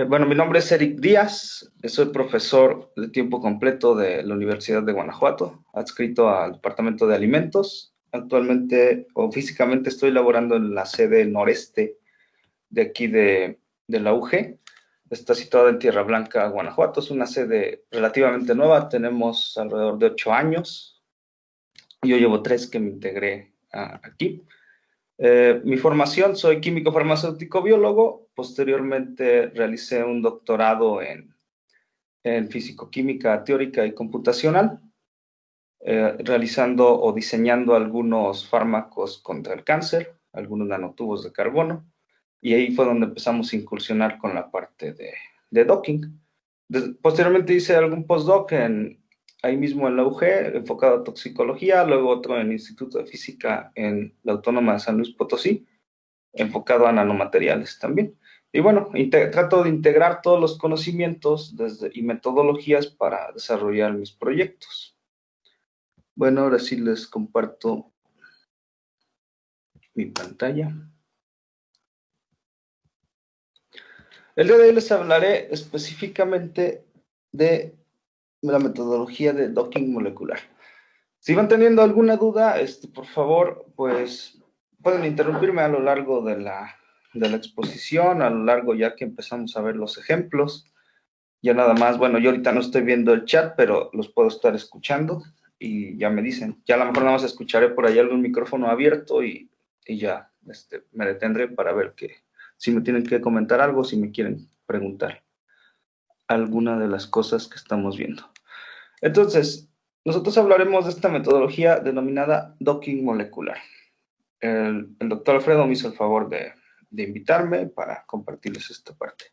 Bueno, mi nombre es Eric Díaz, soy profesor de tiempo completo de la Universidad de Guanajuato, adscrito al Departamento de Alimentos. Actualmente o físicamente estoy laborando en la sede noreste de aquí de la UG. Está situada en Tierra Blanca, Guanajuato. Es una sede relativamente nueva, tenemos alrededor de 8 años. Yo llevo 3 que me integré aquí. Mi formación, soy químico farmacéutico biólogo. Posteriormente realicé un doctorado en físico-química teórica y computacional, realizando o diseñando algunos fármacos contra el cáncer, algunos nanotubos de carbono, y ahí fue donde empezamos a incursionar con la parte de docking. Posteriormente hice algún postdoc ahí mismo en la UG, enfocado a toxicología, luego otro en el Instituto de Física en la Autónoma de San Luis Potosí, enfocado a nanomateriales también. Y bueno, trato de integrar todos los conocimientos y metodologías para desarrollar mis proyectos. Bueno, ahora sí les comparto mi pantalla. El día de hoy les hablaré específicamente de la metodología de docking molecular. Si van teniendo alguna duda, por favor, pues pueden interrumpirme a lo largo de la exposición, a lo largo ya que empezamos a ver los ejemplos. Ya nada más, bueno, yo ahorita no estoy viendo el chat, pero los puedo estar escuchando y ya me dicen. Ya a lo mejor nada más escucharé por ahí algún micrófono abierto y ya me detendré para ver si me tienen que comentar algo, si me quieren preguntar alguna de las cosas que estamos viendo. Entonces, nosotros hablaremos de esta metodología denominada docking molecular. El doctor Alfredo me hizo el favor de invitarme para compartirles esta parte.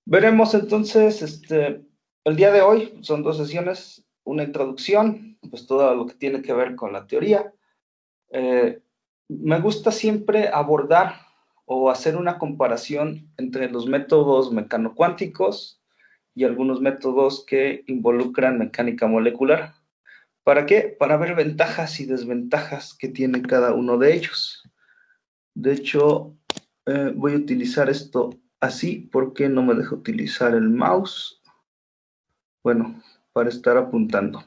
Veremos entonces, el día de hoy son 2 sesiones, una introducción, pues todo lo que tiene que ver con la teoría. Me gusta siempre abordar o hacer una comparación entre los métodos mecanocuánticos y algunos métodos que involucran mecánica molecular. ¿Para qué? Para ver ventajas y desventajas que tiene cada uno de ellos. De hecho, voy a utilizar esto así porque no me deja utilizar el mouse. Bueno, para estar apuntando.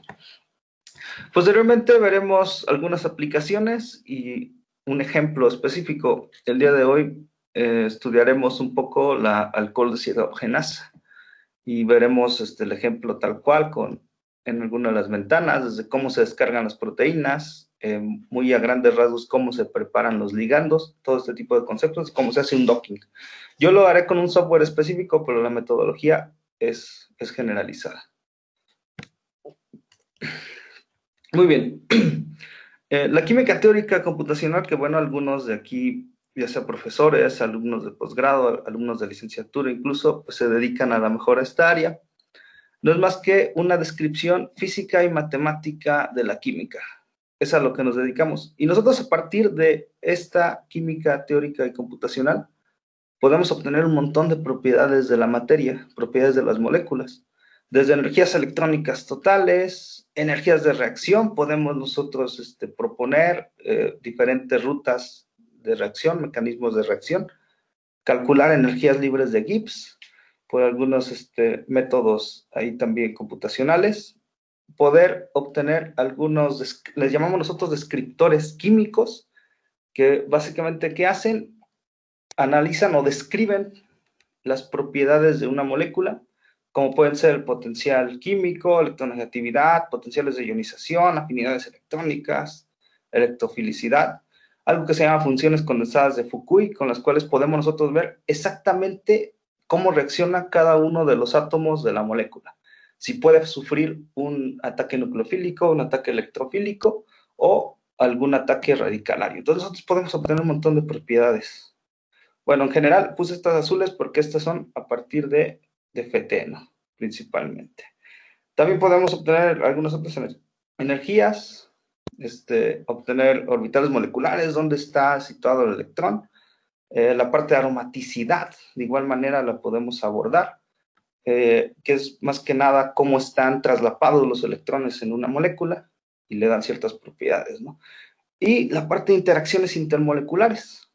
Posteriormente veremos algunas aplicaciones y un ejemplo específico. El día de hoy estudiaremos un poco la alcohol deshidrogenasa y veremos el ejemplo tal cual en alguna de las ventanas, desde cómo se descargan las proteínas, muy a grandes rasgos cómo se preparan los ligandos, todo este tipo de conceptos, cómo se hace un docking. Yo lo haré con un software específico, pero la metodología es generalizada. Muy bien. La química teórica computacional, que bueno, algunos de aquí, ya sea profesores, alumnos de posgrado, alumnos de licenciatura incluso, pues se dedican a la mejor a esta área. No es más que una descripción física y matemática de la química. Es a lo que nos dedicamos. Y nosotros a partir de esta química teórica y computacional podemos obtener un montón de propiedades de la materia, propiedades de las moléculas. Desde energías electrónicas totales, energías de reacción, podemos nosotros proponer diferentes rutas de reacción, mecanismos de reacción, calcular energías libres de Gibbs, por algunos métodos ahí también computacionales, poder obtener algunos, les llamamos nosotros descriptores químicos, que básicamente, ¿qué hacen? Analizan o describen las propiedades de una molécula, como pueden ser el potencial químico, electronegatividad, potenciales de ionización, afinidades electrónicas, electrofilicidad, algo que se llama funciones condensadas de Fukui, con las cuales podemos nosotros ver exactamente cómo reacciona cada uno de los átomos de la molécula. Si puede sufrir un ataque nucleofílico, un ataque electrofílico o algún ataque radicalario. Entonces nosotros podemos obtener un montón de propiedades. Bueno, en general puse estas azules porque estas son a partir de FT, ¿no? Principalmente. También podemos obtener algunas otras energías, obtener orbitales moleculares, dónde está situado el electrón. La parte de aromaticidad, de igual manera la podemos abordar, que es más que nada cómo están traslapados los electrones en una molécula y le dan ciertas propiedades, ¿no? Y la parte de interacciones intermoleculares.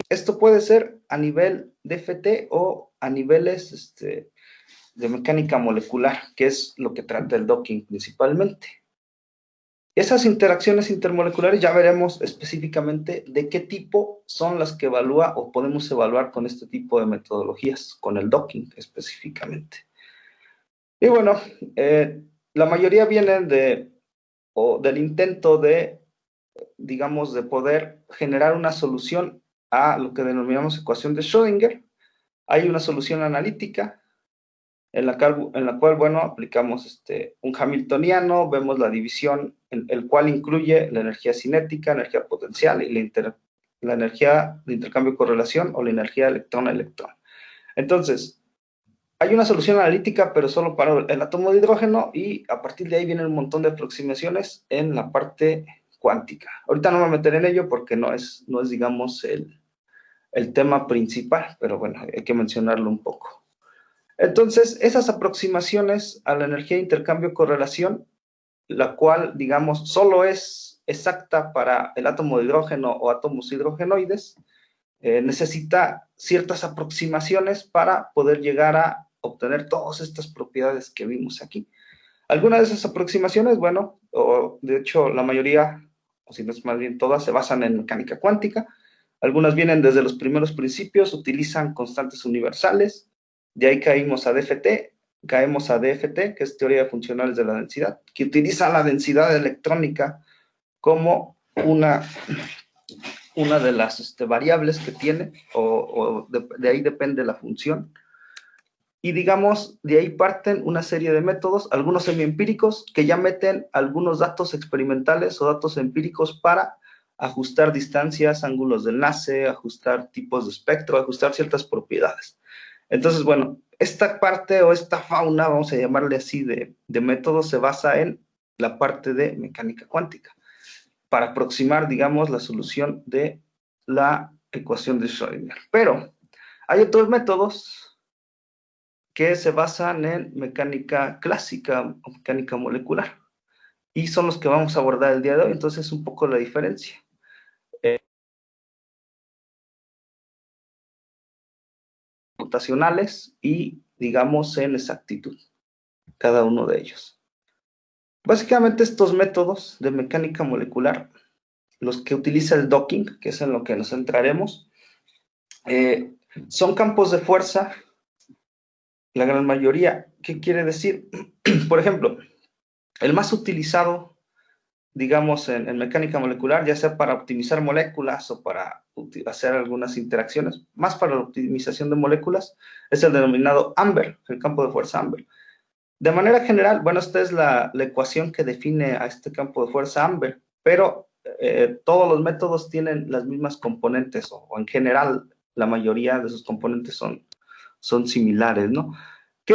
Esto puede ser a nivel DFT o a niveles de mecánica molecular, que es lo que trata el docking principalmente. Esas interacciones intermoleculares ya veremos específicamente de qué tipo son las que evalúa o podemos evaluar con este tipo de metodologías, con el docking específicamente. Y bueno, la mayoría vienen del intento de, digamos, de poder generar una solución a lo que denominamos ecuación de Schrödinger. Hay una solución analítica en la cual bueno, aplicamos un hamiltoniano, vemos la división, el cual incluye la energía cinética, energía potencial y la energía de intercambio correlación o la energía electrón a electrón. Entonces, hay una solución analítica, pero solo para el átomo de hidrógeno, y a partir de ahí vienen un montón de aproximaciones en la parte cuántica. Ahorita no me meteré en ello porque no es digamos, el tema principal, pero bueno, hay que mencionarlo un poco. Entonces, esas aproximaciones a la energía de intercambio-correlación, la cual, digamos, solo es exacta para el átomo de hidrógeno o átomos hidrogenoides, necesita ciertas aproximaciones para poder llegar a obtener todas estas propiedades que vimos aquí. Algunas de esas aproximaciones, bueno, o de hecho la mayoría, o si no es más bien todas, se basan en mecánica cuántica. Algunas vienen desde los primeros principios, utilizan constantes universales. De ahí caemos a DFT, que es teoría de funcionales de la densidad, que utiliza la densidad electrónica como una de las variables que tiene, o de ahí depende la función. Y digamos, de ahí parten una serie de métodos, algunos semiempíricos, que ya meten algunos datos experimentales o datos empíricos para ajustar distancias, ángulos de enlace, ajustar tipos de espectro, ajustar ciertas propiedades. Entonces, bueno, esta parte o esta fauna, vamos a llamarle así, de métodos, se basa en la parte de mecánica cuántica, para aproximar, digamos, la solución de la ecuación de Schrödinger. Pero hay otros métodos que se basan en mecánica clásica o mecánica molecular, y son los que vamos a abordar el día de hoy. Entonces, un poco la diferencia. Computacionales y, digamos, en exactitud, cada uno de ellos. Básicamente, estos métodos de mecánica molecular, los que utiliza el docking, que es en lo que nos centraremos, son campos de fuerza, la gran mayoría. ¿Qué quiere decir? Por ejemplo, el más utilizado, digamos, en mecánica molecular, ya sea para optimizar moléculas o para hacer algunas interacciones, más para la optimización de moléculas, es el denominado Amber, el campo de fuerza Amber. De manera general, bueno, esta es la ecuación que define a este campo de fuerza Amber, pero todos los métodos tienen las mismas componentes, o en general la mayoría de sus componentes son similares, ¿no? ¿Qué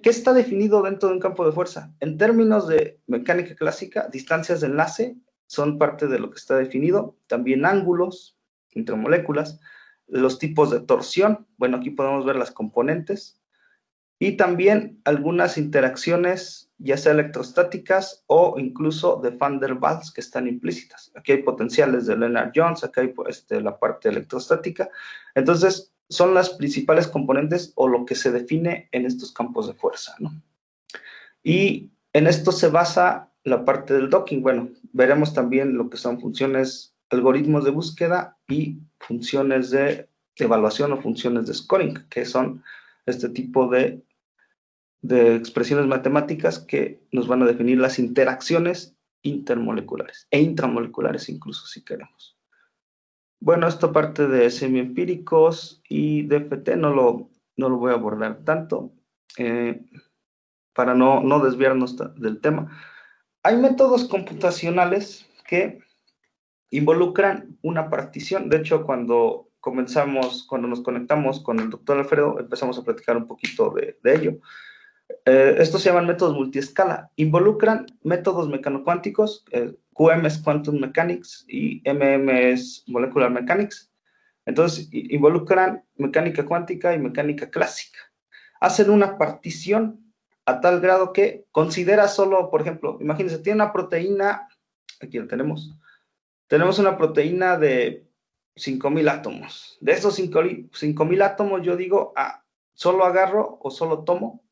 está definido dentro de un campo de fuerza? En términos de mecánica clásica, distancias de enlace son parte de lo que está definido, también ángulos entre moléculas, los tipos de torsión, bueno, aquí podemos ver las componentes, y también algunas interacciones, ya sea electrostáticas o incluso de Van der Waals, que están implícitas. Aquí hay potenciales de Lennard-Jones, acá hay la parte electrostática. Entonces, son las principales componentes o lo que se define en estos campos de fuerza, ¿no? Y en esto se basa la parte del docking. Bueno, veremos también lo que son funciones, algoritmos de búsqueda y funciones de evaluación o funciones de scoring, que son este tipo de expresiones matemáticas que nos van a definir las interacciones intermoleculares e intramoleculares incluso, si queremos. Bueno, esta parte de semiempíricos y DFT no lo voy a abordar tanto para no desviarnos del tema. Hay métodos computacionales que involucran una partición. De hecho, cuando nos conectamos con el doctor Alfredo, empezamos a platicar un poquito de ello. Estos se llaman métodos multiescala. Involucran métodos mecanocuánticos, QM es Quantum Mechanics y MM es Molecular Mechanics. Entonces, involucran mecánica cuántica y mecánica clásica. Hacen una partición a tal grado que considera solo, por ejemplo, imagínense, tiene una proteína, aquí lo tenemos una proteína de 5.000 átomos. De esos 5.000 átomos, yo digo, solo agarro o solo tomo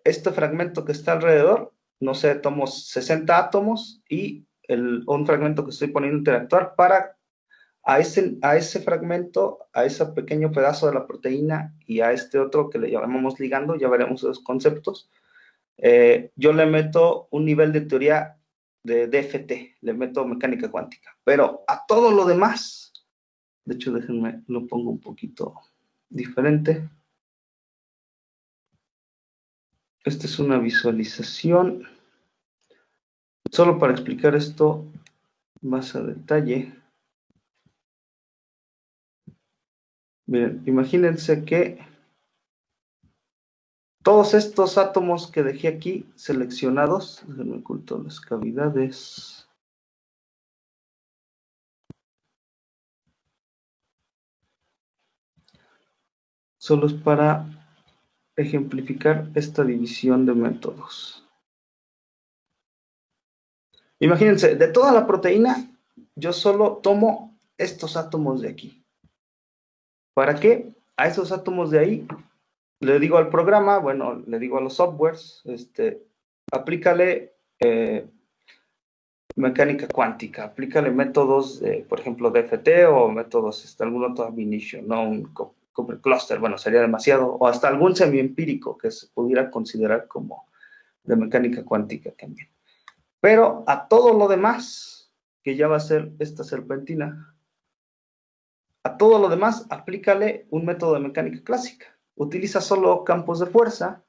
este fragmento que está alrededor, no sé, tomo 60 átomos y un fragmento que estoy poniendo a interactuar para a ese fragmento, a ese pequeño pedazo de la proteína y a este otro que le llamamos ligando, ya veremos esos conceptos, yo le meto un nivel de teoría de DFT, le meto mecánica cuántica, pero a todo lo demás, de hecho déjenme, lo pongo un poquito diferente. Esta es una visualización, solo para explicar esto más a detalle. Miren, imagínense que todos estos átomos que dejé aquí seleccionados, déjenme ocultar las cavidades. Solo es para ejemplificar esta división de métodos. Imagínense, de toda la proteína, yo solo tomo estos átomos de aquí. ¿Para qué? A esos átomos de ahí le digo al programa, bueno, le digo a los softwares, aplícale mecánica cuántica, aplícale métodos, por ejemplo, DFT o métodos, algún otro ab initio, no un Cooper cluster, bueno, sería demasiado, o hasta algún semiempírico que se pudiera considerar como de mecánica cuántica también. Pero a todo lo demás, que ya va a ser esta serpentina, a todo lo demás, aplícale un método de mecánica clásica. Utiliza solo campos de fuerza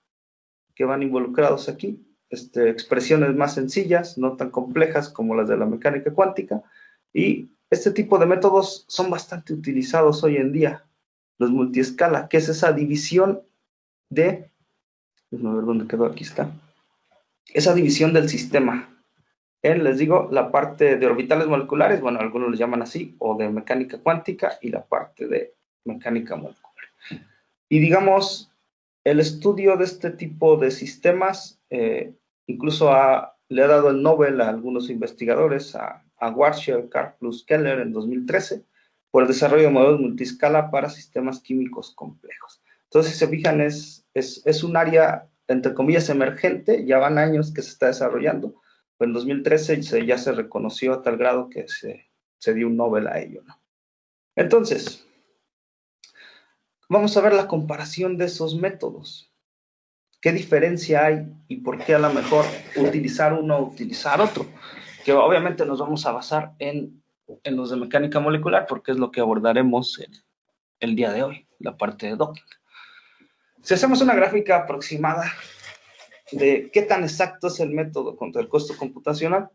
que van involucrados aquí, expresiones más sencillas, no tan complejas como las de la mecánica cuántica, y este tipo de métodos son bastante utilizados hoy en día, los multiescala, que es esa división de, déjame ver dónde quedó, aquí está, esa división del sistema. Les digo, la parte de orbitales moleculares, bueno, algunos lo llaman así, o de mecánica cuántica, y la parte de mecánica molecular. Y digamos, el estudio de este tipo de sistemas, incluso le ha dado el Nobel a algunos investigadores, a Schwarzschild, Karplus, Keller en 2013, por el desarrollo de modelos multiscala para sistemas químicos complejos. Entonces, si se fijan, es un área, entre comillas, emergente, ya van años que se está desarrollando, pero en 2013 ya se reconoció a tal grado que se dio un Nobel a ello, ¿no? Entonces, vamos a ver la comparación de esos métodos. ¿Qué diferencia hay y por qué a lo mejor utilizar uno o utilizar otro? Que obviamente nos vamos a basar en los de mecánica molecular porque es lo que abordaremos el día de hoy, la parte de docking. Si hacemos una gráfica aproximada de qué tan exacto es el método contra el costo computacional,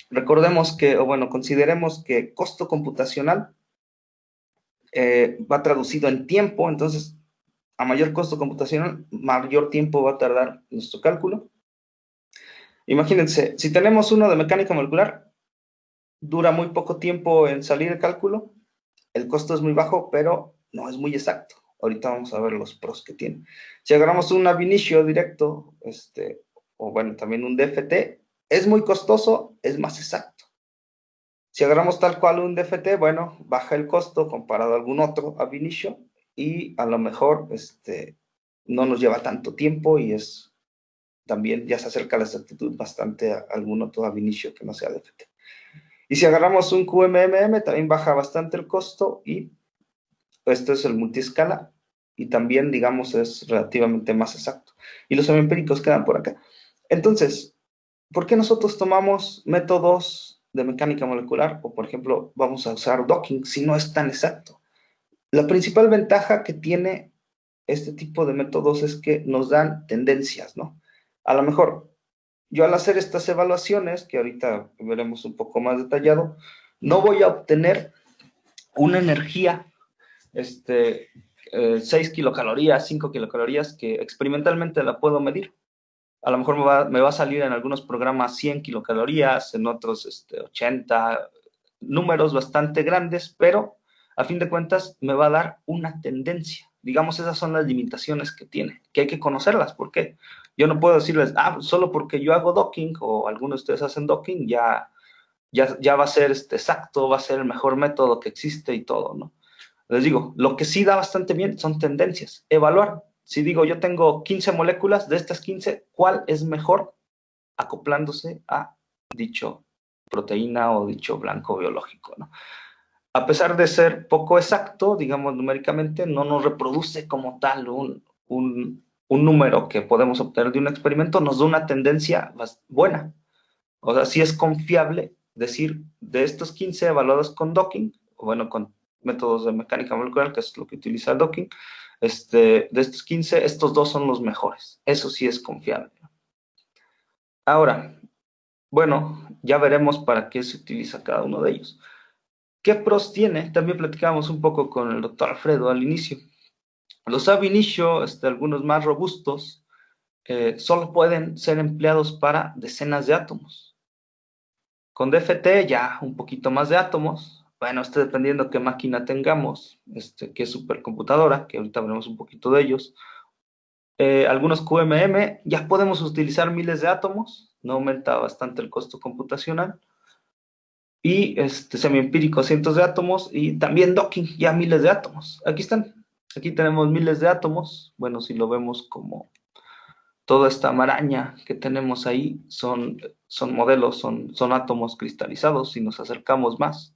recordemos que, o bueno, consideremos que costo computacional va traducido en tiempo, entonces a mayor costo computacional, mayor tiempo va a tardar nuestro cálculo. Imagínense, si tenemos uno de mecánica molecular, dura muy poco tiempo en salir el cálculo, el costo es muy bajo, pero no es muy exacto. Ahorita vamos a ver los pros que tiene. Si agarramos un ab initio directo, o bueno, también un DFT, es muy costoso, es más exacto. Si agarramos tal cual un DFT, bueno, baja el costo comparado a algún otro ab initio y a lo mejor no nos lleva tanto tiempo y también ya se acerca a la exactitud bastante a algún otro ab initio que no sea DFT. Y si agarramos un QMMM, también baja bastante el costo y esto es el multiescala y también, digamos, es relativamente más exacto. Y los empíricos quedan por acá. Entonces, ¿por qué nosotros tomamos métodos de mecánica molecular o, por ejemplo, vamos a usar docking si no es tan exacto? La principal ventaja que tiene este tipo de métodos es que nos dan tendencias, ¿no? A lo mejor, yo al hacer estas evaluaciones, que ahorita veremos un poco más detallado, no voy a obtener una energía, 6 kilocalorías, 5 kilocalorías, que experimentalmente la puedo medir. A lo mejor me va a salir en algunos programas 100 kilocalorías, en otros 80, números bastante grandes, pero a fin de cuentas me va a dar una tendencia. Digamos, esas son las limitaciones que tiene, que hay que conocerlas. ¿Por qué? Yo no puedo decirles, solo porque yo hago docking o algunos de ustedes hacen docking, ya ya va a ser exacto, va a ser el mejor método que existe y todo, ¿no? Les digo, lo que sí da bastante bien son tendencias. Evaluar. Si digo, yo tengo 15 moléculas, de estas 15, ¿cuál es mejor acoplándose a dicho proteína o dicho blanco biológico, ¿no? A pesar de ser poco exacto, digamos numéricamente, no nos reproduce como tal un número que podemos obtener de un experimento, nos da una tendencia buena. O sea, sí es confiable decir de estos 15 evaluados con docking, o bueno, con métodos de mecánica molecular, que es lo que utiliza el docking, de estos 15, estos dos son los mejores. Eso sí es confiable. Ahora, bueno, ya veremos para qué se utiliza cada uno de ellos. ¿Qué pros tiene? También platicábamos un poco con el doctor Alfredo al inicio. Los ab initio, algunos más robustos, solo pueden ser empleados para decenas de átomos. Con DFT ya un poquito más de átomos. Bueno, dependiendo qué máquina tengamos, qué supercomputadora, que ahorita veremos un poquito de ellos. Algunos QMM ya podemos utilizar miles de átomos, no aumenta bastante el costo computacional. Y semiempírico cientos de átomos y también docking ya miles de átomos. Aquí están. Aquí tenemos miles de átomos. Bueno, si lo vemos como toda esta maraña que tenemos ahí son modelos, son átomos cristalizados. Si nos acercamos más,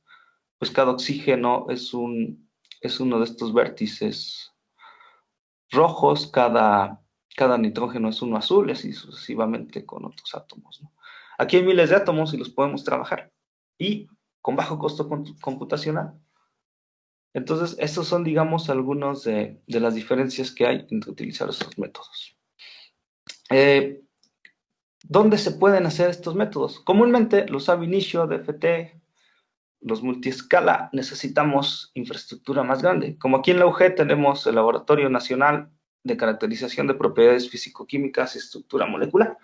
pues cada oxígeno es uno de estos vértices rojos, cada nitrógeno es uno azul, y así sucesivamente con otros átomos, ¿no? Aquí hay miles de átomos y los podemos trabajar. Y con bajo costo computacional. Entonces, estos son, digamos, algunos de las diferencias que hay entre utilizar estos métodos. ¿Dónde se pueden hacer estos métodos? Comúnmente, los ab initio, DFT, los multiescala, necesitamos infraestructura más grande. Como aquí en la UG tenemos el Laboratorio Nacional de Caracterización de Propiedades Físico-Químicas y Estructura Molecular.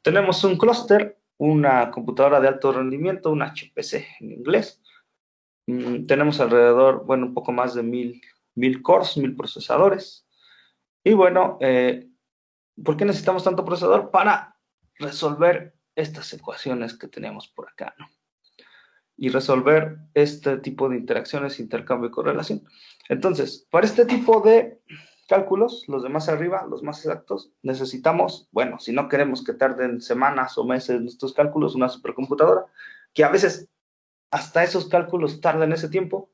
Tenemos un clúster, una computadora de alto rendimiento, una HPC en inglés. Tenemos alrededor, bueno, un poco más de 1000 cores, 1000 procesadores. Y bueno, ¿por qué necesitamos tanto procesador? Para resolver estas ecuaciones que tenemos por acá, ¿no? Y resolver este tipo de interacciones, intercambio y correlación. Entonces, para este tipo de cálculos, los de más arriba, los más exactos, necesitamos, bueno, si no queremos que tarden semanas o meses nuestros cálculos, una supercomputadora, que a veces hasta esos cálculos tardan ese tiempo.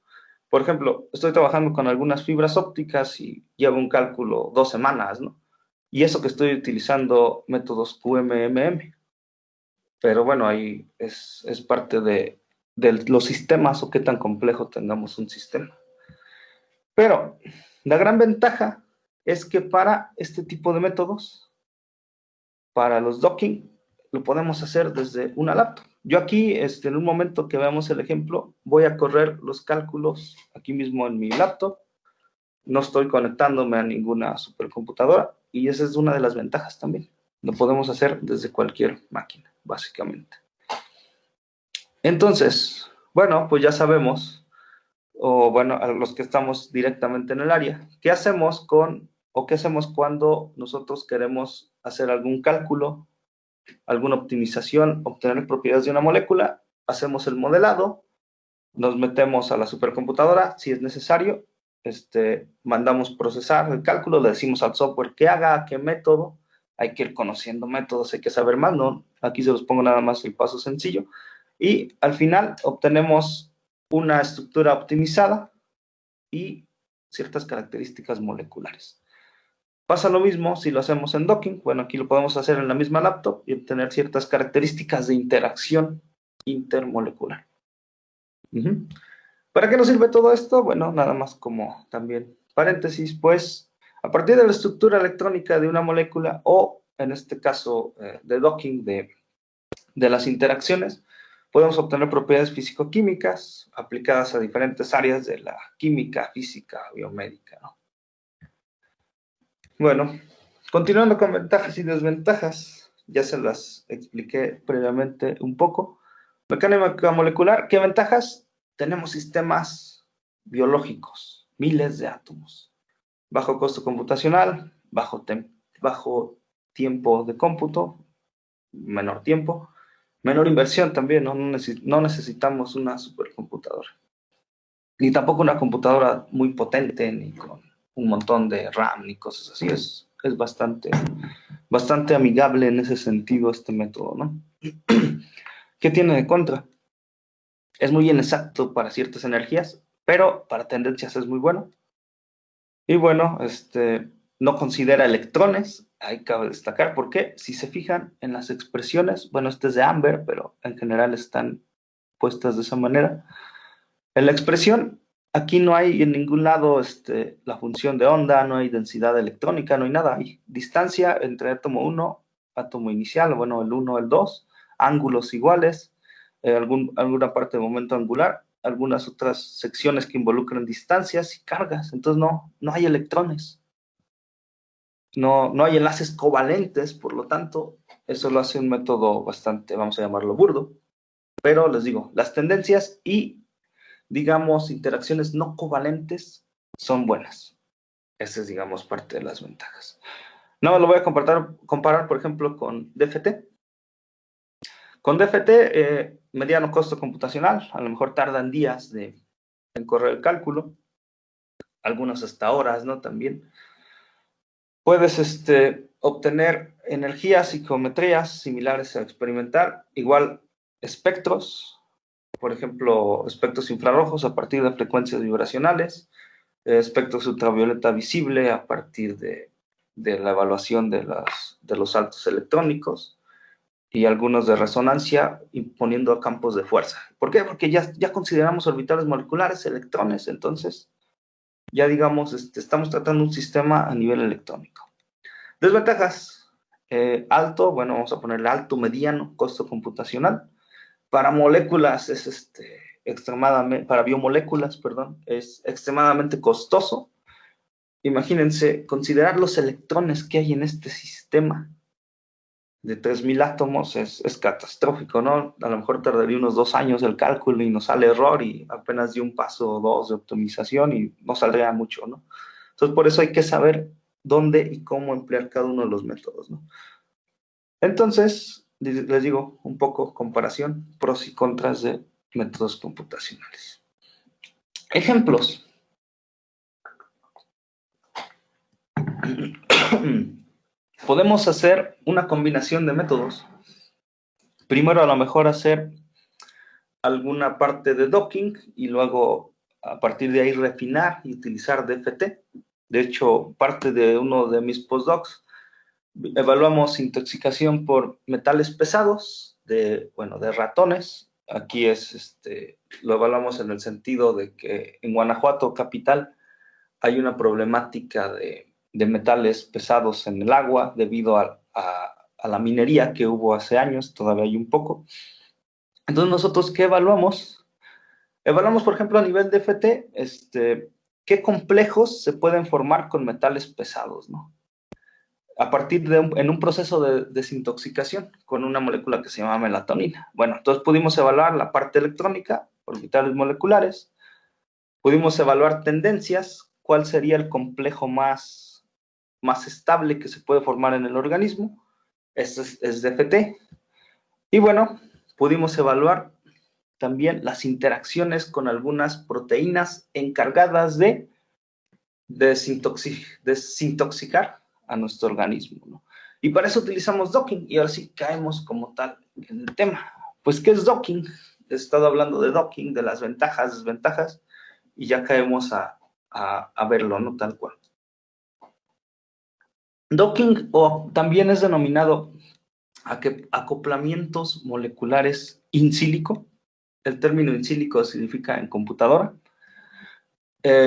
Por ejemplo, estoy trabajando con algunas fibras ópticas y llevo un cálculo 2 semanas, ¿no? Y eso que estoy utilizando métodos QMMM. Pero bueno, ahí es parte de los sistemas o qué tan complejo tengamos un sistema. Pero la gran ventaja es que para este tipo de métodos, para los docking, lo podemos hacer desde una laptop. Yo aquí, en un momento que veamos el ejemplo, voy a correr los cálculos aquí mismo en mi laptop. No estoy conectándome a ninguna supercomputadora y esa es una de las ventajas también. Lo podemos hacer desde cualquier máquina, básicamente. Entonces, bueno, pues ya sabemos, o bueno, a los que estamos directamente en el área, ¿qué hacemos qué hacemos cuando nosotros queremos hacer algún cálculo, alguna optimización, obtener propiedades de una molécula? Hacemos el modelado, nos metemos a la supercomputadora, si es necesario, mandamos procesar el cálculo, le decimos al software que haga, qué método, hay que ir conociendo métodos, hay que saber más, ¿no? Aquí se los pongo nada más el paso sencillo, y al final obtenemos una estructura optimizada y ciertas características moleculares. Pasa lo mismo si lo hacemos en docking. Bueno, aquí lo podemos hacer en la misma laptop y obtener ciertas características de interacción intermolecular. ¿Para qué nos sirve todo esto? Bueno, nada más como también paréntesis, pues a partir de la estructura electrónica de una molécula o en este caso de docking de las interacciones, podemos obtener propiedades físico-químicas aplicadas a diferentes áreas de la química, física, biomédica, ¿no? Bueno, continuando con ventajas y desventajas, ya se las expliqué previamente un poco. Mecánica molecular, ¿qué ventajas? Tenemos sistemas biológicos, miles de átomos, bajo costo computacional, bajo tiempo de cómputo, menor tiempo, Menor inversión también, ¿no? No necesitamos una supercomputadora. Ni tampoco una computadora muy potente, ni con un montón de RAM, ni cosas así. Es bastante amigable en ese sentido este método, ¿no? ¿Qué tiene de contra? Es muy inexacto para ciertas energías, pero para tendencias es muy bueno. Y bueno, no considera electrones, ahí cabe destacar, porque si se fijan en las expresiones, bueno, este es de Amber, pero en general están puestas de esa manera. En la expresión, aquí no hay en ningún lado la función de onda, no hay densidad electrónica, no hay nada. Hay distancia entre átomo 1, átomo inicial, bueno, el 1, el 2, ángulos iguales, alguna parte de momento angular, algunas otras secciones que involucran distancias y cargas. Entonces no hay electrones, no hay enlaces covalentes, por lo tanto, eso lo hace un método bastante, vamos a llamarlo burdo. Pero les digo, las tendencias y digamos, interacciones no covalentes son buenas. Esa es, digamos, parte de las ventajas. No, lo voy a comparar, por ejemplo, con DFT. Con DFT, mediano costo computacional, a lo mejor tardan días en correr el cálculo, algunos hasta horas, ¿no? También. Puedes obtener energías y geometrías similares a experimentar, igual espectros, por ejemplo, espectros infrarrojos a partir de frecuencias vibracionales, espectros ultravioleta visible a partir de la evaluación de los saltos electrónicos y algunos de resonancia imponiendo campos de fuerza. ¿Por qué? Porque ya consideramos orbitales moleculares, electrones, entonces ya digamos, estamos tratando un sistema a nivel electrónico. Desventajas. Alto, bueno, vamos a ponerle alto, mediano, costo computacional. Para moléculas es extremadamente, para biomoléculas, perdón, es extremadamente costoso. Imagínense, considerar los electrones que hay en este sistema de 3000 átomos es catastrófico, ¿no? A lo mejor tardaría unos 2 años el cálculo y nos sale error y apenas dio un paso o dos de optimización y no saldría mucho, ¿no? Entonces, por eso hay que saber dónde y cómo emplear cada uno de los métodos, ¿no? Entonces, les digo un poco comparación, pros y contras de métodos computacionales. Ejemplos. Podemos hacer una combinación de métodos. Primero, a lo mejor hacer alguna parte de docking y luego a partir de ahí refinar y utilizar DFT. De hecho, parte de uno de mis postdocs, evaluamos intoxicación por metales pesados de ratones. Aquí lo evaluamos en el sentido de que en Guanajuato, capital, hay una problemática de metales pesados en el agua debido a la minería que hubo hace años, todavía hay un poco. Entonces, ¿nosotros qué evaluamos? Evaluamos, por ejemplo, a nivel de FT, qué complejos se pueden formar con metales pesados, ¿no? A partir en un proceso de desintoxicación con una molécula que se llama melatonina. Bueno, entonces pudimos evaluar la parte electrónica, orbitales moleculares, pudimos evaluar tendencias, cuál sería el complejo más estable que se puede formar en el organismo, es DFT. Y bueno, pudimos evaluar también las interacciones con algunas proteínas encargadas de desintoxicar a nuestro organismo, ¿no? Y para eso utilizamos docking, y ahora sí caemos como tal en el tema. Pues, ¿qué es docking? He estado hablando de docking, de las ventajas, desventajas, y ya caemos a verlo, ¿no? Tal cual. Docking o también es denominado acoplamientos moleculares in silico. El término in silico significa en computadora.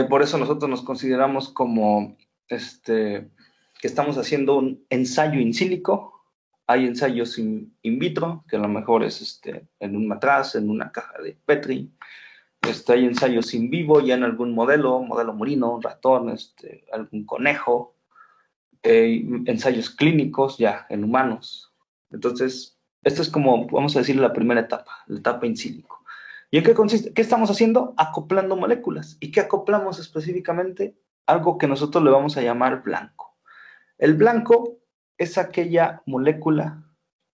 Por eso nosotros nos consideramos como que estamos haciendo un ensayo in silico. Hay ensayos in vitro, que a lo mejor es en un matraz, en una caja de Petri. Hay ensayos in vivo, ya en algún modelo murino, un ratón, algún conejo. Ensayos clínicos ya en humanos. Entonces, esto es como, vamos a decir, la primera etapa, la etapa in silico. ¿Y en qué consiste? ¿Qué estamos haciendo? Acoplando moléculas. ¿Y qué acoplamos específicamente? Algo que nosotros le vamos a llamar blanco. El blanco es aquella molécula,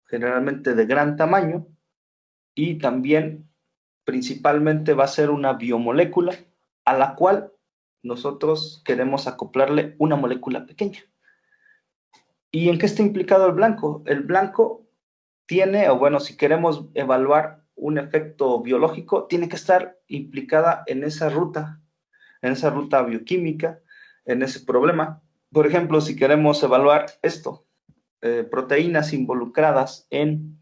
generalmente de gran tamaño, y también principalmente va a ser una biomolécula a la cual nosotros queremos acoplarle una molécula pequeña. ¿Y en qué está implicado el blanco? El blanco tiene, o bueno, si queremos evaluar un efecto biológico, tiene que estar implicada en esa ruta bioquímica, en ese problema. Por ejemplo, si queremos evaluar esto, proteínas involucradas en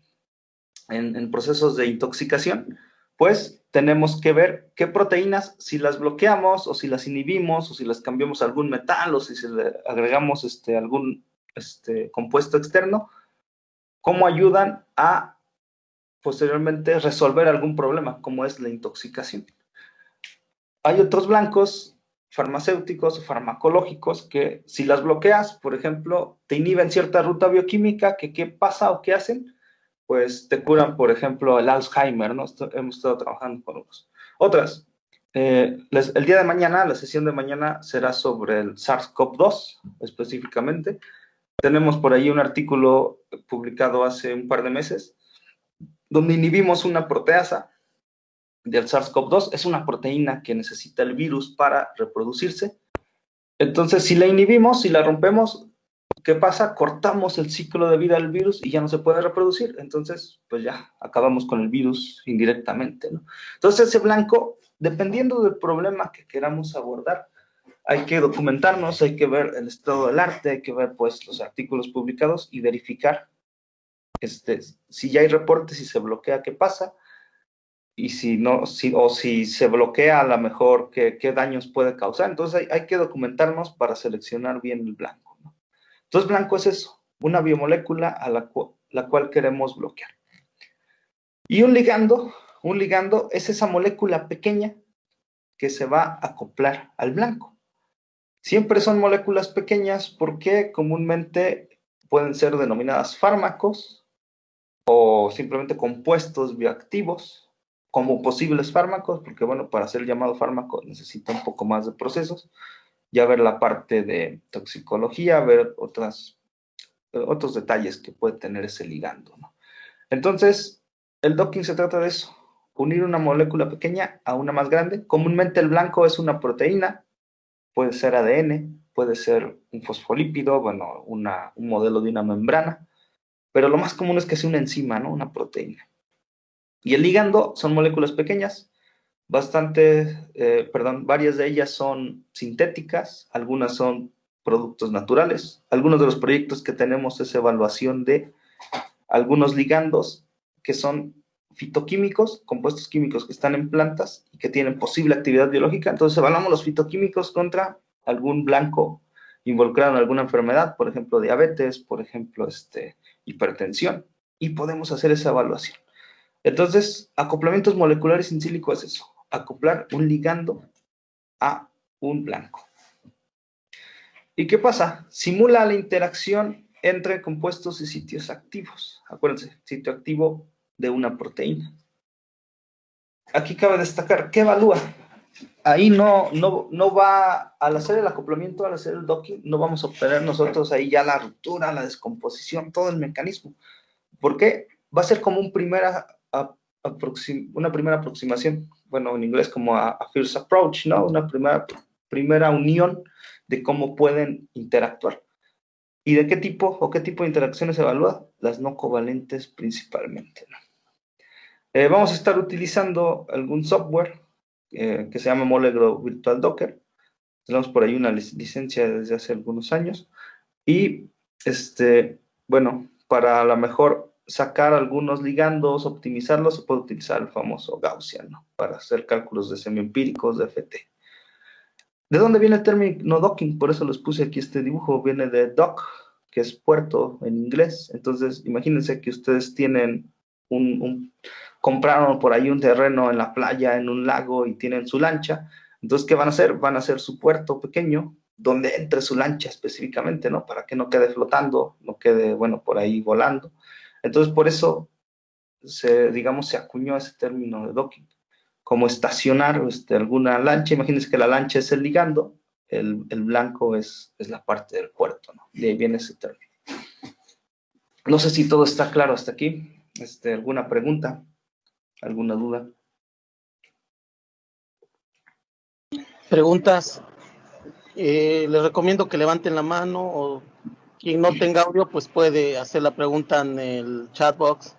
procesos de intoxicación, pues tenemos que ver qué proteínas, si las bloqueamos o si las inhibimos o si les cambiamos algún metal o si le agregamos algún compuesto externo, cómo ayudan a posteriormente resolver algún problema, como es la intoxicación. Hay otros blancos farmacéuticos o farmacológicos que si las bloqueas, por ejemplo, te inhiben cierta ruta bioquímica, que qué pasa o qué hacen, pues te curan, por ejemplo, el Alzheimer, ¿no? Hemos estado trabajando con otros. Otras, el día de mañana, la sesión de mañana será sobre el SARS-CoV-2 específicamente. Tenemos por ahí un artículo publicado hace un par de meses donde inhibimos una proteasa del SARS-CoV-2. Es una proteína que necesita el virus para reproducirse. Entonces, si la inhibimos, si la rompemos, ¿qué pasa? Cortamos el ciclo de vida del virus y ya no se puede reproducir. Entonces, pues ya acabamos con el virus indirectamente, ¿no? Entonces, ese blanco, dependiendo del problema que queramos abordar, hay que documentarnos, hay que ver el estado del arte, hay que ver pues los artículos publicados y verificar si ya hay reportes, si se bloquea, qué pasa, y si no, o si se bloquea a lo mejor qué daños puede causar. Entonces hay que documentarnos para seleccionar bien el blanco, ¿no? Entonces blanco es eso, una biomolécula a la cual queremos bloquear. Y un ligando es esa molécula pequeña que se va a acoplar al blanco. Siempre son moléculas pequeñas porque comúnmente pueden ser denominadas fármacos o simplemente compuestos bioactivos como posibles fármacos, porque bueno, para ser llamado fármaco necesita un poco más de procesos, ya ver la parte de toxicología, ver otros detalles que puede tener ese ligando, ¿no? Entonces, el docking se trata de eso, unir una molécula pequeña a una más grande. Comúnmente el blanco es una proteína, puede ser ADN, puede ser un fosfolípido, bueno, un modelo de una membrana, pero lo más común es que sea una enzima, ¿no? Una proteína. Y el ligando son moléculas pequeñas, varias de ellas son sintéticas, algunas son productos naturales. Algunos de los proyectos que tenemos es evaluación de algunos ligandos que son fitoquímicos, compuestos químicos que están en plantas y que tienen posible actividad biológica. Entonces evaluamos los fitoquímicos contra algún blanco involucrado en alguna enfermedad, por ejemplo, diabetes, por ejemplo, hipertensión, y podemos hacer esa evaluación. Entonces, acoplamientos moleculares in sílico es eso, acoplar un ligando a un blanco. ¿Y qué pasa? Simula la interacción entre compuestos y sitios activos. Acuérdense, sitio activo de una proteína. Aquí cabe destacar, ¿qué evalúa? Ahí no va, al hacer el acoplamiento, al hacer el docking, no vamos a obtener nosotros ahí ya la ruptura, la descomposición, todo el mecanismo. ¿Por qué? Va a ser como una primera aproximación, bueno, en inglés como a first approach, ¿no? Una primera unión de cómo pueden interactuar. ¿Y de qué tipo o qué tipo de interacciones se evalúa? Las no covalentes principalmente, ¿no? Vamos a estar utilizando algún software que se llama Molecular Virtual Docker. Tenemos por ahí una licencia desde hace algunos años. Y, bueno, para a lo mejor sacar algunos ligandos, optimizarlos, se puede utilizar el famoso Gaussian, ¿no? Para hacer cálculos de semiempíricos, de FT. ¿De dónde viene el término docking? Por eso les puse aquí este dibujo. Viene de dock, que es puerto en inglés. Entonces, imagínense que ustedes tienen compraron por ahí un terreno en la playa, en un lago, y tienen su lancha. Entonces, ¿qué van a hacer? Van a hacer su puerto pequeño, donde entre su lancha específicamente, ¿no? Para que no quede flotando, no quede, bueno, por ahí volando. Entonces, por eso, se acuñó ese término de docking. Como estacionar alguna lancha. Imagínense que la lancha es el ligando, el blanco es la parte del puerto, ¿no? De ahí viene ese término. No sé si todo está claro hasta aquí. ¿Alguna pregunta? ¿Alguna duda? Preguntas. Les recomiendo que levanten la mano o quien no tenga audio pues puede hacer la pregunta en el chat box.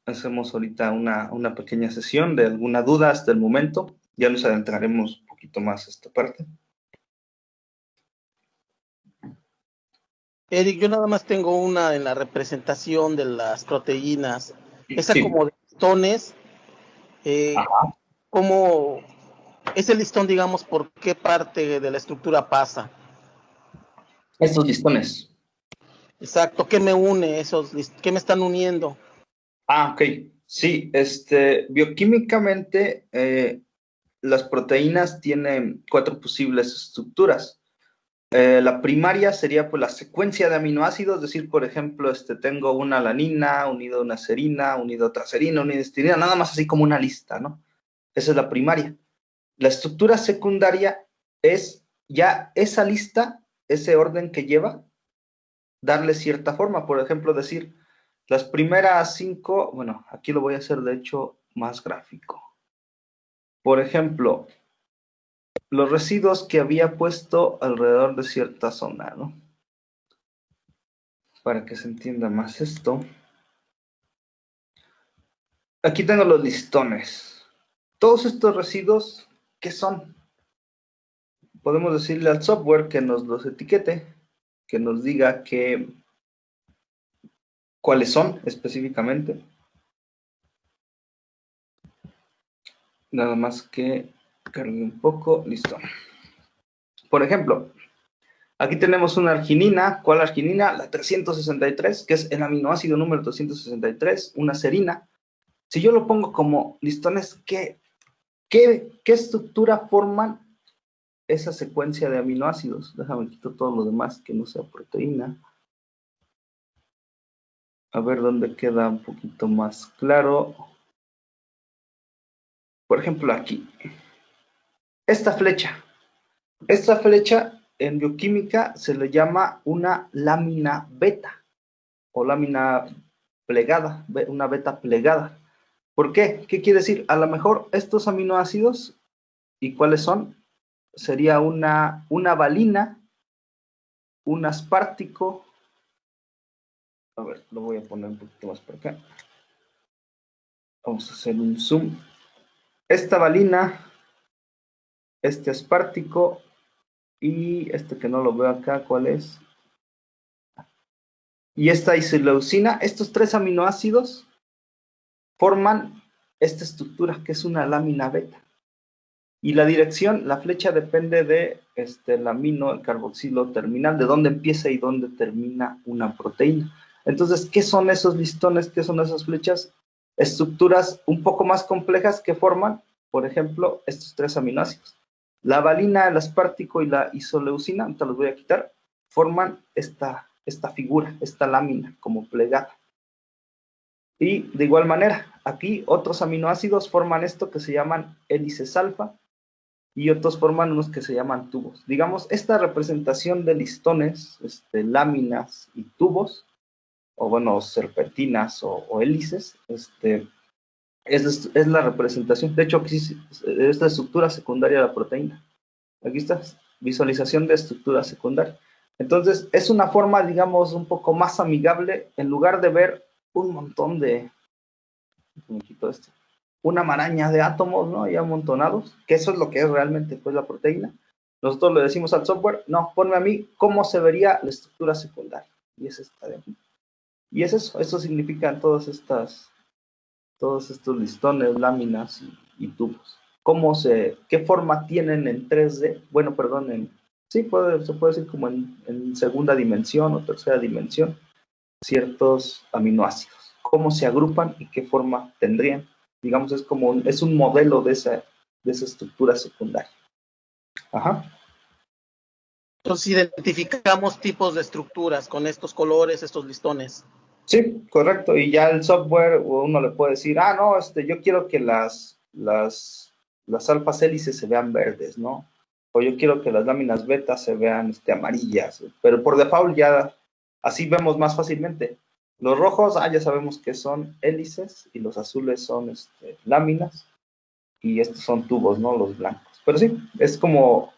Hacemos ahorita una pequeña sesión de alguna duda hasta el momento. Ya nos adentraremos un poquito más a esta parte. Eric, yo nada más tengo una en la representación de las proteínas. Esa Sí. como de listones, ¿cómo ese listón, digamos, por qué parte de la estructura pasa? Estos listones. Exacto, ¿qué me une qué me están uniendo? Ok. Sí, bioquímicamente las proteínas tienen 4 posibles estructuras. La primaria sería pues la secuencia de aminoácidos, es decir, por ejemplo, tengo una alanina, unido a una serina, unido a otra serina, unido a histidina, nada más así como una lista, ¿no? Esa es la primaria. La estructura secundaria es ya esa lista, ese orden que lleva, darle cierta forma. Por ejemplo, decir, las primeras 5, bueno, aquí lo voy a hacer de hecho más gráfico. Por ejemplo, los residuos que había puesto alrededor de cierta zona, ¿no? Para que se entienda más esto. Aquí tengo los listones. Todos estos residuos, ¿qué son? Podemos decirle al software que nos los etiquete, que nos diga cuáles son específicamente. Nada más que cargue un poco, listo. Por ejemplo, aquí tenemos una arginina. ¿Cuál arginina? La 363, que es el aminoácido número 363, una serina. Si yo lo pongo como listones, ¿qué estructura forman esa secuencia de aminoácidos? Déjame quitar todo lo demás que no sea proteína. A ver dónde queda un poquito más claro. Por ejemplo, aquí. Esta flecha en bioquímica se le llama una lámina beta o lámina plegada, una beta plegada. ¿Por qué? ¿Qué quiere decir? A lo mejor estos aminoácidos, ¿y cuáles son? Sería una valina, un aspartico. A ver, lo voy a poner un poquito más por acá. Vamos a hacer un zoom. Esta valina, este aspartico y que no lo veo acá, ¿cuál es? Y esta isoleucina, estos 3 aminoácidos forman esta estructura que es una lámina beta. Y la dirección, la flecha depende de el amino, el carboxilo terminal, de dónde empieza y dónde termina una proteína. Entonces, ¿qué son esos listones? ¿Qué son esas flechas? Estructuras un poco más complejas que forman, por ejemplo, estos 3 aminoácidos. La valina, el aspartico y la isoleucina, ahorita los voy a quitar, forman esta figura, esta lámina como plegada. Y de igual manera, aquí otros aminoácidos forman esto que se llaman hélices alfa y otros forman unos que se llaman tubos. Digamos, esta representación de listones, láminas y tubos, o bueno, serpentinas o hélices, es la representación. De hecho, aquí es la estructura secundaria de la proteína. Aquí está, visualización de estructura secundaria. Entonces, es una forma, digamos, un poco más amigable, en lugar de ver un montón de, me quito esto, una maraña de átomos, ¿no? Ya amontonados, que eso es lo que es realmente, pues, la proteína. Nosotros le decimos al software, no, ponme a mí cómo se vería la estructura secundaria. Y es esta de aquí. Y es eso significan todos estos listones, láminas y tubos. ¿Qué forma tienen en 3D? Bueno, perdón, sí, se puede decir como en segunda dimensión o tercera dimensión, ciertos aminoácidos. ¿Cómo se agrupan y qué forma tendrían? Digamos, es un modelo de esa estructura secundaria. Ajá. Entonces identificamos tipos de estructuras con estos colores, estos listones. Sí, correcto. Y ya el software, uno le puede decir, no, yo quiero que las alfas hélices se vean verdes, ¿no? O yo quiero que las láminas beta se vean amarillas. Pero por default ya así vemos más fácilmente. Los rojos, ya sabemos que son hélices y los azules son láminas y estos son tubos, ¿no? Los blancos. Pero sí, es como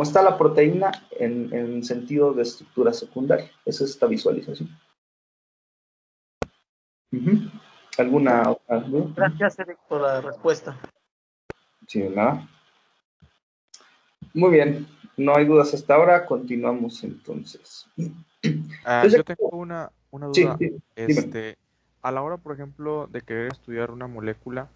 está la proteína en sentido de estructura secundaria. Esa es esta visualización. Uh-huh. ¿Alguna otra duda? Gracias, Eric, por la respuesta. Sí, nada. Muy bien, no hay dudas hasta ahora, continuamos entonces. Yo tengo una Sí, duda. dime. A la hora, por ejemplo, de querer estudiar una molécula,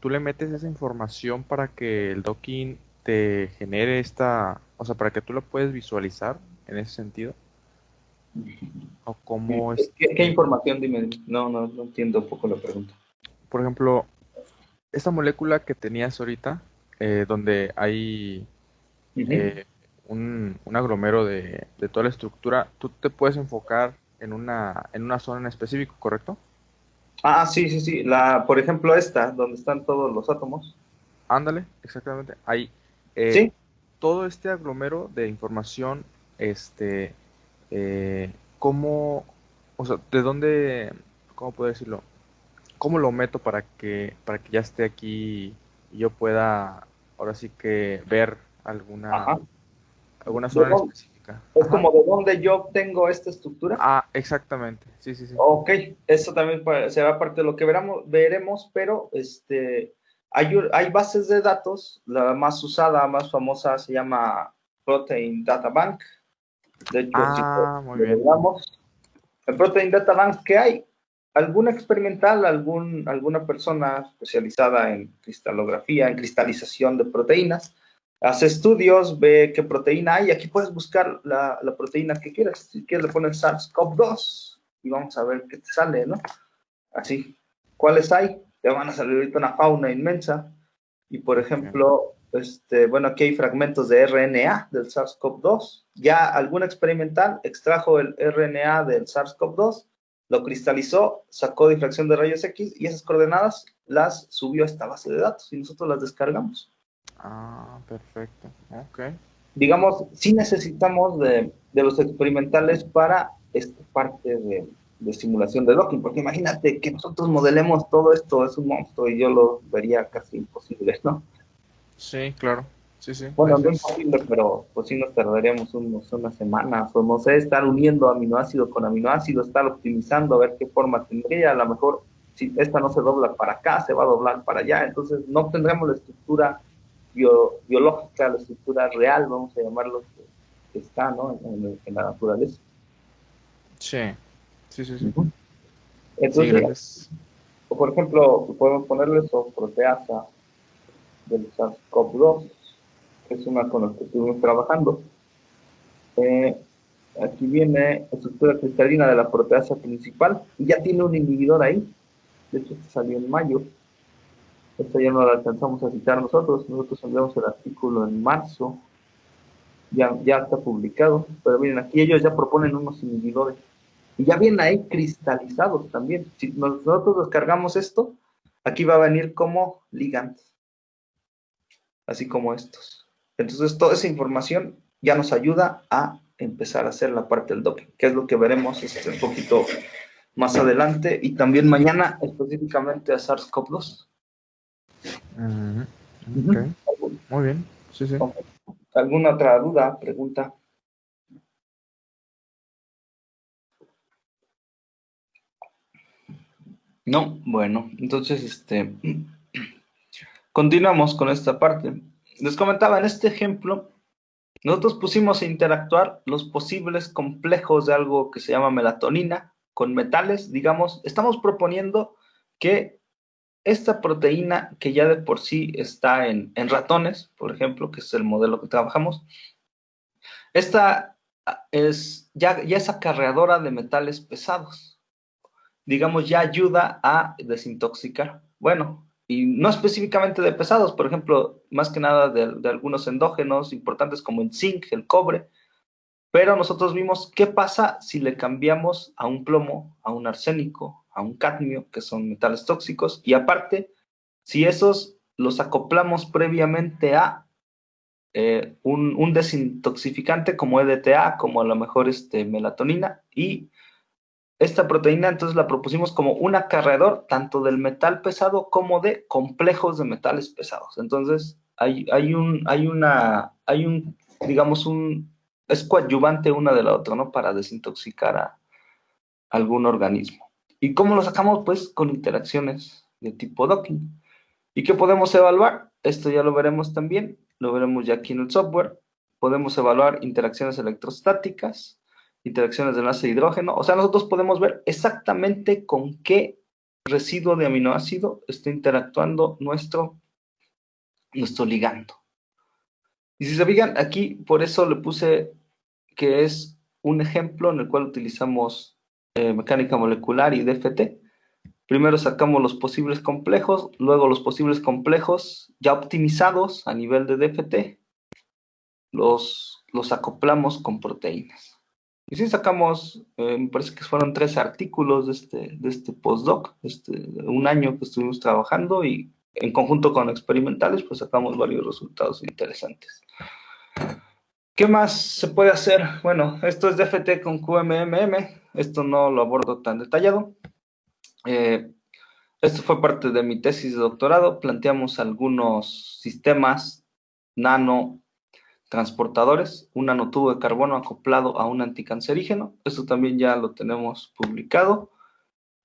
tú le metes esa información para que el docking te genere o sea, para que tú lo puedes visualizar en ese sentido. O cómo ¿Qué información? Dime, no entiendo un poco la pregunta. por ejemplo, esta molécula que tenías ahorita, donde hay Uh-huh. un aglomero de toda la estructura, tú te puedes enfocar en una zona en específico, ¿correcto? Sí. Por ejemplo, esta, donde están todos los átomos. Ándale, exactamente. Ahí, eh, Sí. todo este aglomero de información, ¿cómo, o sea, de dónde, cómo puedo decirlo? ¿Cómo lo meto para que ya esté aquí y yo pueda, ahora sí que ver Ajá. alguna ¿De zona en dónde? específica? Es Ajá. como de dónde yo obtengo esta estructura. Exactamente. Sí, sí, sí. Ok, eso también será parte de lo que veremos, pero hay bases de datos, la más usada, más famosa se llama Protein Data Bank. De hecho, si Muy lo bien. hablamos, el Protein Data Bank, ¿qué hay? Algún experimental, alguna persona especializada en cristalografía, en cristalización de proteínas, hace estudios, ve qué proteína hay, aquí puedes buscar la proteína que quieras. Si quieres le pones SARS-CoV-2 y vamos a ver qué te sale, ¿no? Así. ¿Cuáles hay? Te van a salir ahorita una fauna inmensa. Y por Ok. ejemplo, bueno, aquí hay fragmentos de RNA del SARS-CoV-2. Ya algún experimental extrajo el RNA del SARS-CoV-2, lo cristalizó, sacó difracción de rayos X y esas coordenadas las subió a esta base de datos y nosotros las descargamos. Perfecto. Ok. Digamos, sí necesitamos de los experimentales para esta parte de simulación de docking, porque imagínate que nosotros modelemos todo esto, es un monstruo y yo lo vería casi imposible, ¿no? Sí, claro. Sí, sí. Bueno, no imposible, pero pues sí nos tardaríamos unas semanas, o no sé, estar uniendo aminoácido con aminoácido, estar optimizando, a ver qué forma tendría, a lo mejor si esta no se dobla para acá, se va a doblar para allá, entonces no tendremos la estructura biológica, la estructura real, vamos a llamarlo, que está, ¿no? En la naturaleza. Sí. Sí, sí, sí. Ujú. Sí, Entonces, gracias. o por ejemplo, podemos ponerle eso, proteasa del SARS-CoV-2, que es una con la que estuvimos trabajando. Eh, Aquí viene la estructura cristalina de la proteasa principal y ya tiene un inhibidor ahí. De hecho, este salió en mayo. Esta ya no la alcanzamos a citar nosotros. Nosotros enviamos el artículo en marzo. Ya está publicado. Pero miren, aquí ellos ya proponen unos inhibidores. Y ya vienen ahí cristalizados también. Si nosotros descargamos esto, aquí va a venir como ligand, así como estos. Entonces, toda esa información ya nos ayuda a empezar a hacer la parte del docking, que es lo que veremos un poquito más adelante y también mañana específicamente a SARS-CoV-2. Ujú. Ok. Uh-huh. Muy bien. Sí, sí. ¿Alguna otra duda, pregunta? No, bueno, entonces continuamos con esta parte. Les comentaba, en este ejemplo, nosotros pusimos a interactuar los posibles complejos de algo que se llama melatonina con metales, digamos, estamos proponiendo que esta proteína que ya de por sí está en ratones, por ejemplo, que es el modelo que trabajamos, esta ya es acarreadora de metales pesados. Digamos, ya ayuda a desintoxicar. Bueno, y no específicamente de pesados, por ejemplo, más que nada de algunos endógenos importantes como el zinc, el cobre, pero nosotros vimos qué pasa si le cambiamos a un plomo, a un arsénico, a un cadmio, que son metales tóxicos, y aparte, si esos los acoplamos previamente a un desintoxificante como EDTA, como a lo mejor melatonina, y esta proteína entonces la propusimos como un acarreador tanto del metal pesado como de complejos de metales pesados. Entonces, digamos, es coadyuvante una de la otra, ¿no? Para desintoxicar a algún organismo. ¿Y cómo lo sacamos? Pues con interacciones de tipo docking. ¿Y qué podemos evaluar? Esto ya lo veremos también, lo veremos ya aquí en el software. Podemos evaluar interacciones electrostáticas, interacciones de enlace de hidrógeno. O sea, nosotros podemos ver exactamente con qué residuo de aminoácido está interactuando nuestro ligando. Y si se fijan, aquí por eso le puse que es un ejemplo en el cual utilizamos mecánica molecular y DFT. Primero sacamos los posibles complejos, luego los posibles complejos ya optimizados a nivel de DFT, los acoplamos con proteínas. Y sí sacamos, me parece que fueron 3 artículos de este postdoc, un año que estuvimos trabajando y en conjunto con experimentales, pues sacamos varios resultados interesantes. ¿Qué más se puede hacer? Bueno, esto es DFT con QMMM, esto no lo abordo tan detallado. Esto fue parte de mi tesis de doctorado. Planteamos algunos sistemas nanotransportadores, un nanotubo de carbono acoplado a un anticancerígeno. Esto también ya lo tenemos publicado.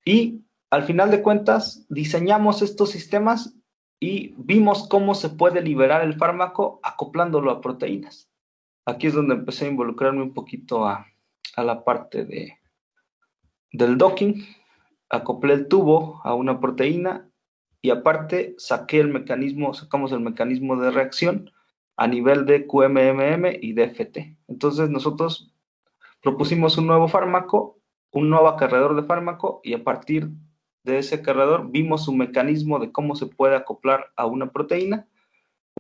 Y al final de cuentas, diseñamos estos sistemas y vimos cómo se puede liberar el fármaco acoplándolo a proteínas. Aquí es donde empecé a involucrarme un poquito a la parte del docking. Acoplé el tubo a una proteína y aparte sacamos el mecanismo de reacción a nivel de QMMM y DFT. Entonces nosotros propusimos un nuevo fármaco, un nuevo acarreador de fármaco, y a partir de ese acarreador vimos un mecanismo de cómo se puede acoplar a una proteína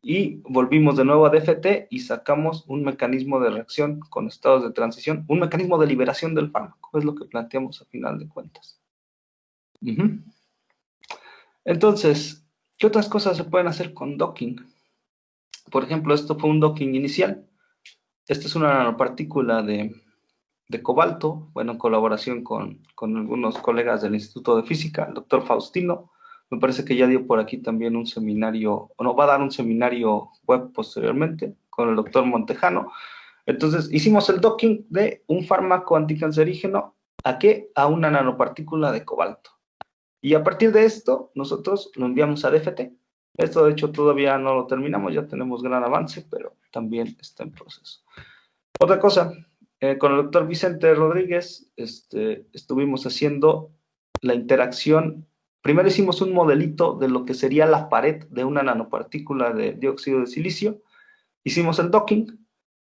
y volvimos de nuevo a DFT y sacamos un mecanismo de reacción con estados de transición, un mecanismo de liberación del fármaco, es lo que planteamos a final de cuentas. Entonces, ¿qué otras cosas se pueden hacer con docking? Por ejemplo, esto fue un docking inicial. Esta es una nanopartícula de cobalto, bueno, en colaboración con algunos colegas del Instituto de Física, el doctor Faustino. Me parece que ya dio por aquí también un seminario, o no, va a dar un seminario web posteriormente con el doctor Montejano. Entonces, hicimos el docking de un fármaco anticancerígeno, ¿a qué? A una nanopartícula de cobalto. Y a partir de esto, nosotros lo enviamos a DFT. Esto, de hecho, todavía no lo terminamos, ya tenemos gran avance, pero también está en proceso. Otra cosa, con el doctor Vicente Rodríguez estuvimos haciendo la interacción. Primero hicimos un modelito de lo que sería la pared de una nanopartícula de dióxido de silicio. Hicimos el docking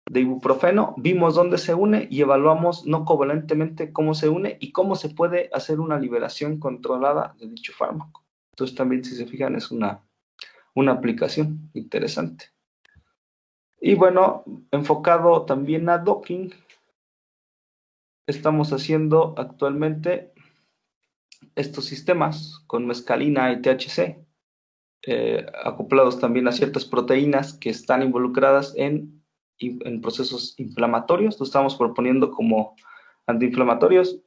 de ibuprofeno, vimos dónde se une y evaluamos no covalentemente cómo se une y cómo se puede hacer una liberación controlada de dicho fármaco. Entonces también, si se fijan, es una aplicación interesante. Y bueno, enfocado también a docking, estamos haciendo actualmente estos sistemas con mescalina y THC, acoplados también a ciertas proteínas que están involucradas en procesos inflamatorios. Lo estamos proponiendo como antiinflamatorios.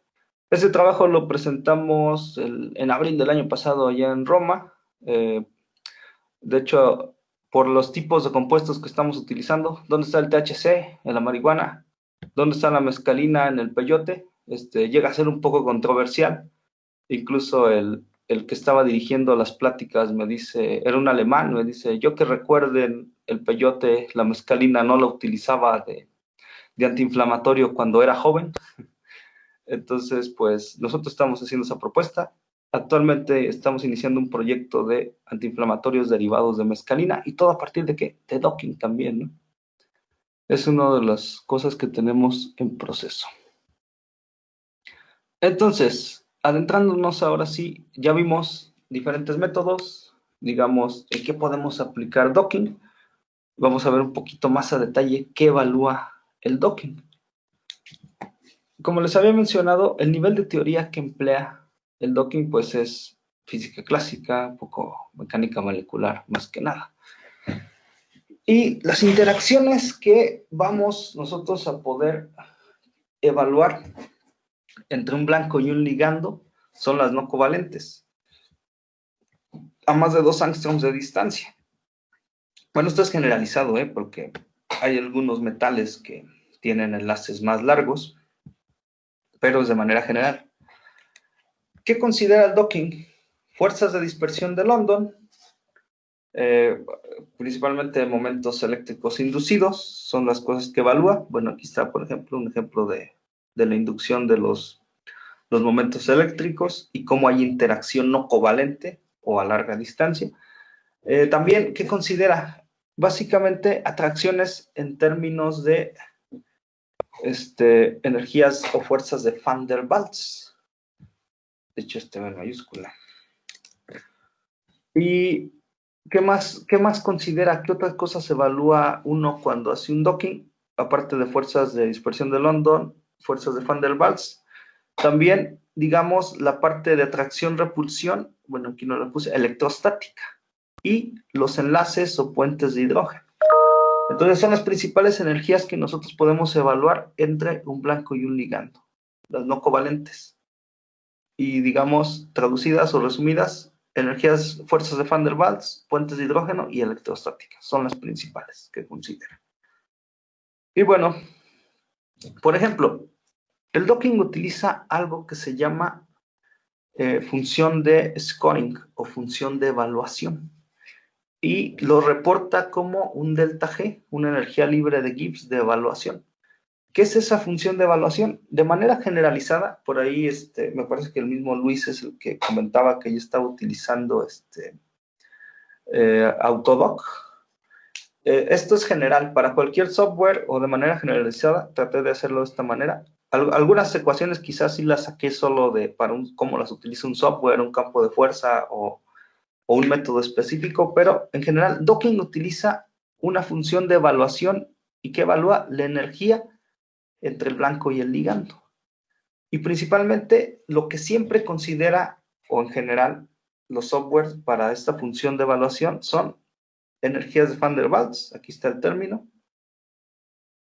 Este trabajo lo presentamos en abril del año pasado allá en Roma. De hecho, por los tipos de compuestos que estamos utilizando, ¿dónde está el THC en la marihuana? ¿Dónde está la mescalina en el peyote? Llega a ser un poco controversial. Incluso el que estaba dirigiendo las pláticas me dice, era un alemán, me dice, yo que recuerden el peyote, la mescalina no la utilizaba de antiinflamatorio cuando era joven. Entonces, pues nosotros estamos haciendo esa propuesta. Actualmente estamos iniciando un proyecto de antiinflamatorios derivados de mescalina y todo a partir de ¿qué? De docking también, ¿no? Es una de las cosas que tenemos en proceso. Entonces, adentrándonos ahora sí, ya vimos diferentes métodos, digamos, en qué podemos aplicar docking. Vamos a ver un poquito más a detalle qué evalúa el docking. Como les había mencionado, el nivel de teoría que emplea el docking pues es física clásica, un poco mecánica molecular, más que nada. Y las interacciones que vamos nosotros a poder evaluar entre un blanco y un ligando son las no covalentes, a más de 2 angstroms de distancia. Bueno, esto es generalizado, porque hay algunos metales que tienen enlaces más largos, pero es de manera general. ¿Qué considera el docking? Fuerzas de dispersión de London, principalmente momentos eléctricos inducidos, son las cosas que evalúa. Bueno, aquí está, por ejemplo, un ejemplo de la inducción de los momentos eléctricos y cómo hay interacción no covalente o a larga distancia. También, ¿qué considera? Básicamente, atracciones en términos de energías o fuerzas de Van der Waals. De hecho, va en mayúscula. ¿Y qué más considera? ¿Qué otras cosas evalúa uno cuando hace un docking? Aparte de fuerzas de dispersión de London, fuerzas de Van der Waals. También, digamos, la parte de atracción-repulsión, bueno, aquí no lo puse, electrostática. Y los enlaces o puentes de hidrógeno. Entonces, son las principales energías que nosotros podemos evaluar entre un blanco y un ligando, las no covalentes. Y, digamos, traducidas o resumidas, energías, fuerzas de Van der Waals, puentes de hidrógeno y electrostáticas. Son las principales que considera. Y bueno, por ejemplo, el docking utiliza algo que se llama función de scoring o función de evaluación. Y lo reporta como un delta G, una energía libre de Gibbs de evaluación. ¿Qué es esa función de evaluación? De manera generalizada, por ahí me parece que el mismo Luis es el que comentaba que ya estaba utilizando Autodoc. Esto es general, para cualquier software o de manera generalizada, traté de hacerlo de esta manera. Algunas ecuaciones quizás sí las saqué solo para cómo las utiliza un software, un campo de fuerza o un método específico, pero en general docking utiliza una función de evaluación y que evalúa la energía entre el blanco y el ligando. Y principalmente lo que siempre considera, o en general, los softwares para esta función de evaluación son energías de Van der Waals, aquí está el término,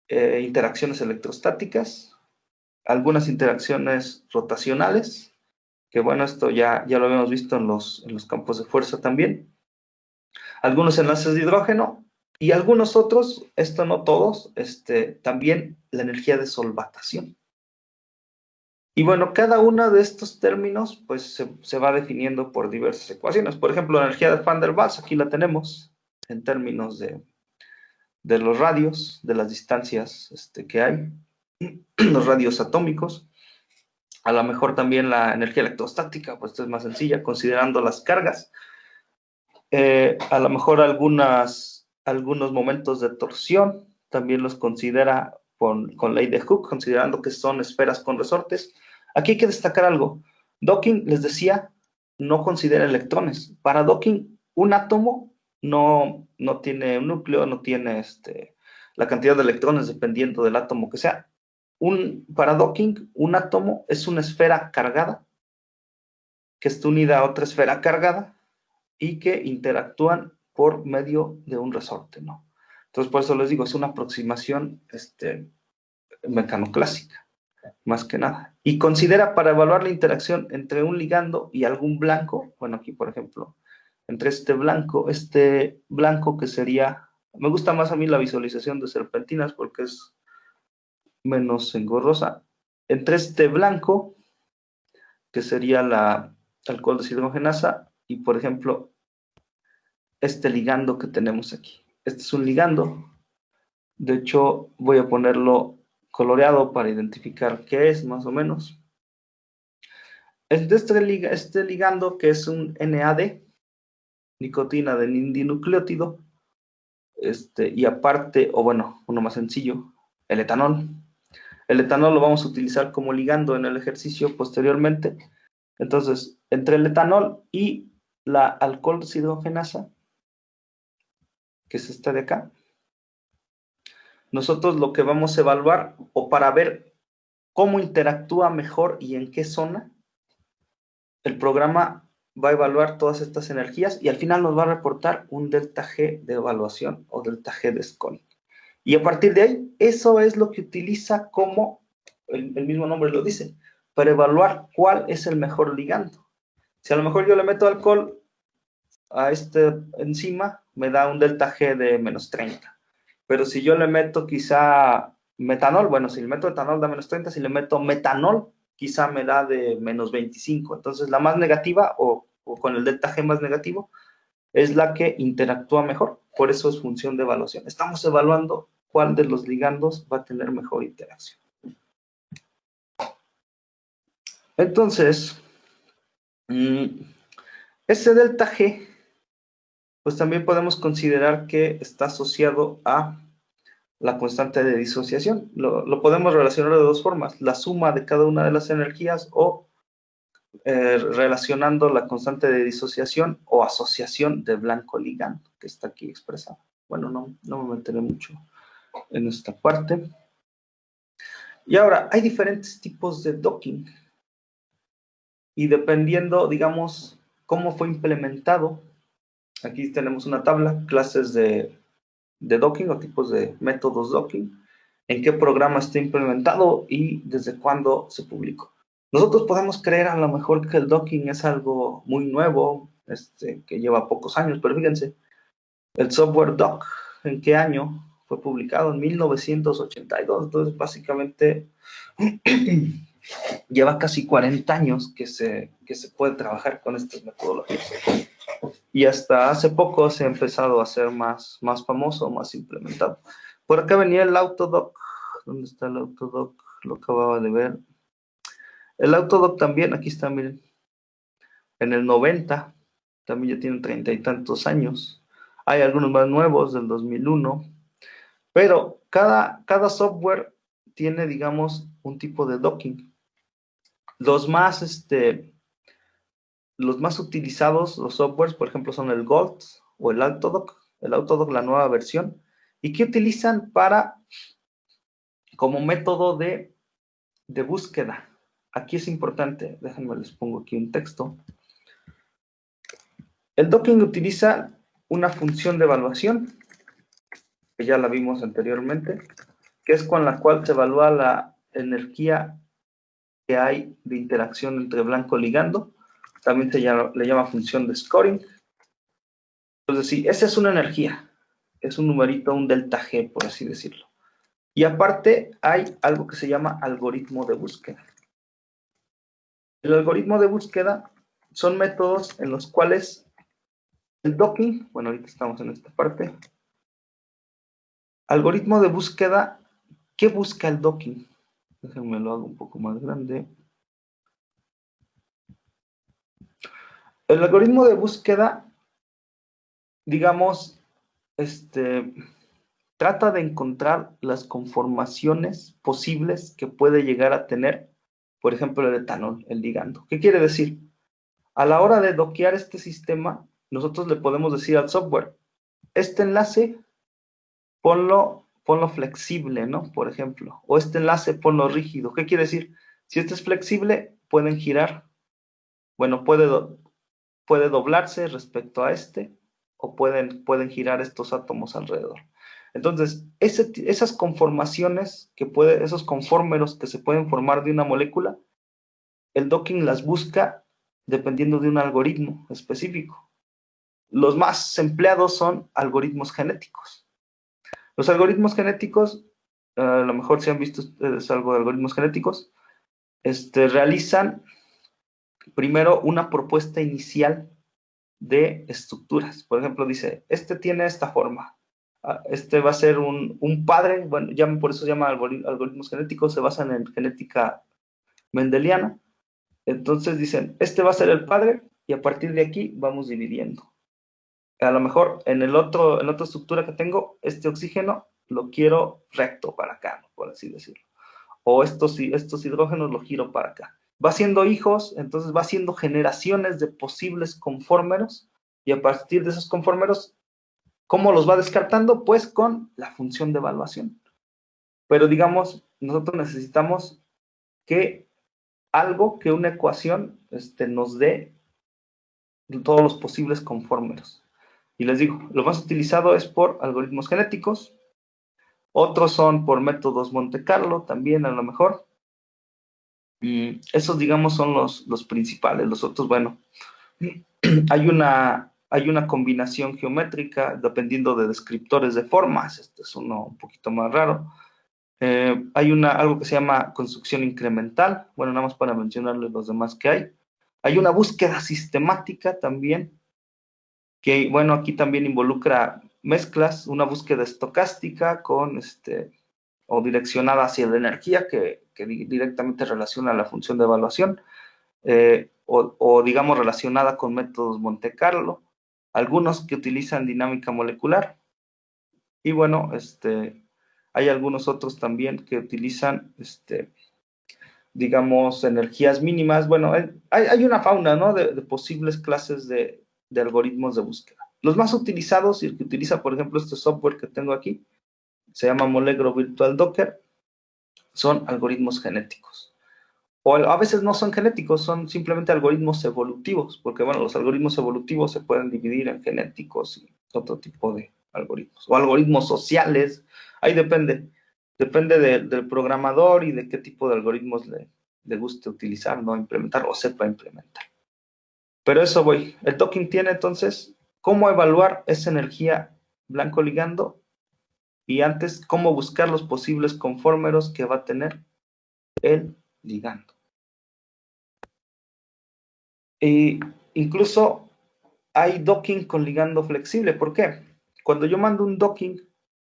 interacciones electrostáticas, algunas interacciones rotacionales, que bueno, esto ya lo habíamos visto en los campos de fuerza también, algunos enlaces de hidrógeno y algunos otros, esto no todos, también la energía de solvatación. Y bueno, cada uno de estos términos pues se va definiendo por diversas ecuaciones. Por ejemplo, la energía de Van der Waals, aquí la tenemos en términos de los radios, de las distancias que hay, los radios atómicos. A lo mejor también la energía electrostática, pues esto es más sencilla, considerando las cargas. A lo mejor algunos momentos de torsión, también los considera con ley de Hooke, considerando que son esferas con resortes. Aquí hay que destacar algo. Docking, les decía, no considera electrones. Para docking, un átomo no tiene un núcleo, no tiene la cantidad de electrones dependiendo del átomo que sea. Para docking, un átomo es una esfera cargada que está unida a otra esfera cargada y que interactúan por medio de un resorte, ¿no? Entonces, por eso les digo, es una aproximación mecanoclásica, más que nada. Y considera para evaluar la interacción entre un ligando y algún blanco, bueno, aquí, por ejemplo, entre este blanco que sería, me gusta más a mí la visualización de serpentinas porque es menos engorrosa, entre este blanco, que sería la alcohol deshidrogenasa, y, por ejemplo, este ligando que tenemos aquí. Este es un ligando. De hecho, voy a ponerlo coloreado para identificar qué es, más o menos. Este ligando, que es un NAD, nicotina de dinucleótido, y aparte, o bueno, uno más sencillo, el etanol. El etanol lo vamos a utilizar como ligando en el ejercicio posteriormente. Entonces, entre el etanol y la alcohol deshidrogenasa, que es esta de acá, nosotros lo que vamos a evaluar, o para ver cómo interactúa mejor y en qué zona, el programa va a evaluar todas estas energías y al final nos va a reportar un delta G de evaluación o delta G de scoring. Y a partir de ahí, eso es lo que utiliza como, el mismo nombre lo dice, para evaluar cuál es el mejor ligando. Si a lo mejor yo le meto alcohol a este enzima, me da un delta G de menos 30. Pero si yo le meto quizá metanol, bueno, si le meto etanol da menos 30, si le meto metanol, quizá me da de menos 25. Entonces, la más negativa, o con el delta G más negativo, es la que interactúa mejor. Por eso es función de evaluación. Estamos evaluando cuál de los ligandos va a tener mejor interacción. Entonces, ese delta G, pues también podemos considerar que está asociado a la constante de disociación. Lo podemos relacionar de dos formas: la suma de cada una de las energías, o relacionando la constante de disociación o asociación de blanco ligando, que está aquí expresado. Bueno, no me meteré mucho en esta parte. Y ahora, hay diferentes tipos de docking. Y dependiendo, digamos, cómo fue implementado, aquí tenemos una tabla, clases de docking o tipos de métodos docking, en qué programa está implementado y desde cuándo se publicó. Nosotros podemos creer a lo mejor que el docking es algo muy nuevo, que lleva pocos años, pero fíjense, el software dock, ¿en qué año fue publicado? En 1982, entonces básicamente lleva casi 40 años que se puede trabajar con estas metodologías. Y hasta hace poco se ha empezado a hacer más famoso, más implementado. Por acá venía el Autodoc. ¿Dónde está el Autodoc? Lo acababa de ver. El Autodoc también, aquí está, miren. En el 90, también ya tiene 30 y tantos años. Hay algunos más nuevos, del 2001. Pero cada software tiene, digamos, un tipo de docking. Los más utilizados, los softwares, por ejemplo, son el Gold o el Autodoc, la nueva versión, y que utilizan como método de búsqueda. Aquí es importante, déjenme les pongo aquí un texto. El docking utiliza una función de evaluación, que ya la vimos anteriormente, que es con la cual se evalúa la energía que hay de interacción entre blanco y ligando. También le llama función de scoring. Entonces, sí, esa es una energía, es un numerito, un delta G, por así decirlo. Y aparte hay algo que se llama algoritmo de búsqueda. El algoritmo de búsqueda son métodos en los cuales el docking, bueno, ahorita estamos en esta parte. Algoritmo de búsqueda, ¿qué busca el docking? Déjenme lo hago un poco más grande. El algoritmo de búsqueda, digamos, trata de encontrar las conformaciones posibles que puede llegar a tener, por ejemplo, el etanol, el ligando. ¿Qué quiere decir? A la hora de dockear este sistema, nosotros le podemos decir al software, este enlace, ponlo flexible, ¿no? Por ejemplo, o este enlace, ponlo rígido. ¿Qué quiere decir? Si este es flexible, pueden girar. Bueno, puede doblarse respecto a este, o pueden girar estos átomos alrededor. Entonces, esas conformaciones esos conformeros que se pueden formar de una molécula, el docking las busca dependiendo de un algoritmo específico. Los más empleados son algoritmos genéticos. Los algoritmos genéticos, a lo mejor si han visto ustedes algo de algoritmos genéticos, realizan primero una propuesta inicial de estructuras. Por ejemplo, dice, tiene esta forma. Va a ser un padre, bueno, por eso se llama algoritmos genéticos, se basan en genética mendeliana. Entonces dicen, va a ser el padre, y a partir de aquí vamos dividiendo. A lo mejor en la otra estructura que tengo, este oxígeno lo quiero recto para acá, por así decirlo. O estos hidrógenos lo giro para acá. Va haciendo hijos, entonces va haciendo generaciones de posibles conformeros, y a partir de esos conformeros, ¿cómo los va descartando? Pues con la función de evaluación. Pero digamos, nosotros necesitamos que una ecuación nos dé todos los posibles conformeros. Y les digo, lo más utilizado es por algoritmos genéticos, otros son por métodos Monte Carlo, también a lo mejor. Esos, digamos, son los principales. Los otros, bueno, hay una combinación geométrica dependiendo de descriptores de formas. Este es uno un poquito más raro. Hay algo que se llama construcción incremental. Bueno, nada más para mencionarles los demás que hay. Hay una búsqueda sistemática también, que, bueno, aquí también involucra mezclas, una búsqueda estocástica con o direccionada hacia la energía, que directamente relaciona la función de evaluación, o digamos relacionada con métodos Monte Carlo, algunos que utilizan dinámica molecular, y bueno, hay algunos otros también que utilizan, digamos, energías mínimas. Bueno, hay una fauna, ¿no?, de posibles clases de algoritmos de búsqueda. Los más utilizados, y el que utiliza, por ejemplo, este software que tengo aquí, se llama Molegro Virtual Docker, son algoritmos genéticos. O a veces no son genéticos, son simplemente algoritmos evolutivos, porque, bueno, los algoritmos evolutivos se pueden dividir en genéticos y otro tipo de algoritmos. O algoritmos sociales, ahí depende. Depende del programador y de qué tipo de algoritmos le guste utilizar, ¿no?, implementar o sepa implementar. Pero eso voy. El docking tiene, entonces, cómo evaluar esa energía blanco ligando, y antes, cómo buscar los posibles conformeros que va a tener el ligando. E incluso hay docking con ligando flexible. ¿Por qué? Cuando yo mando un docking,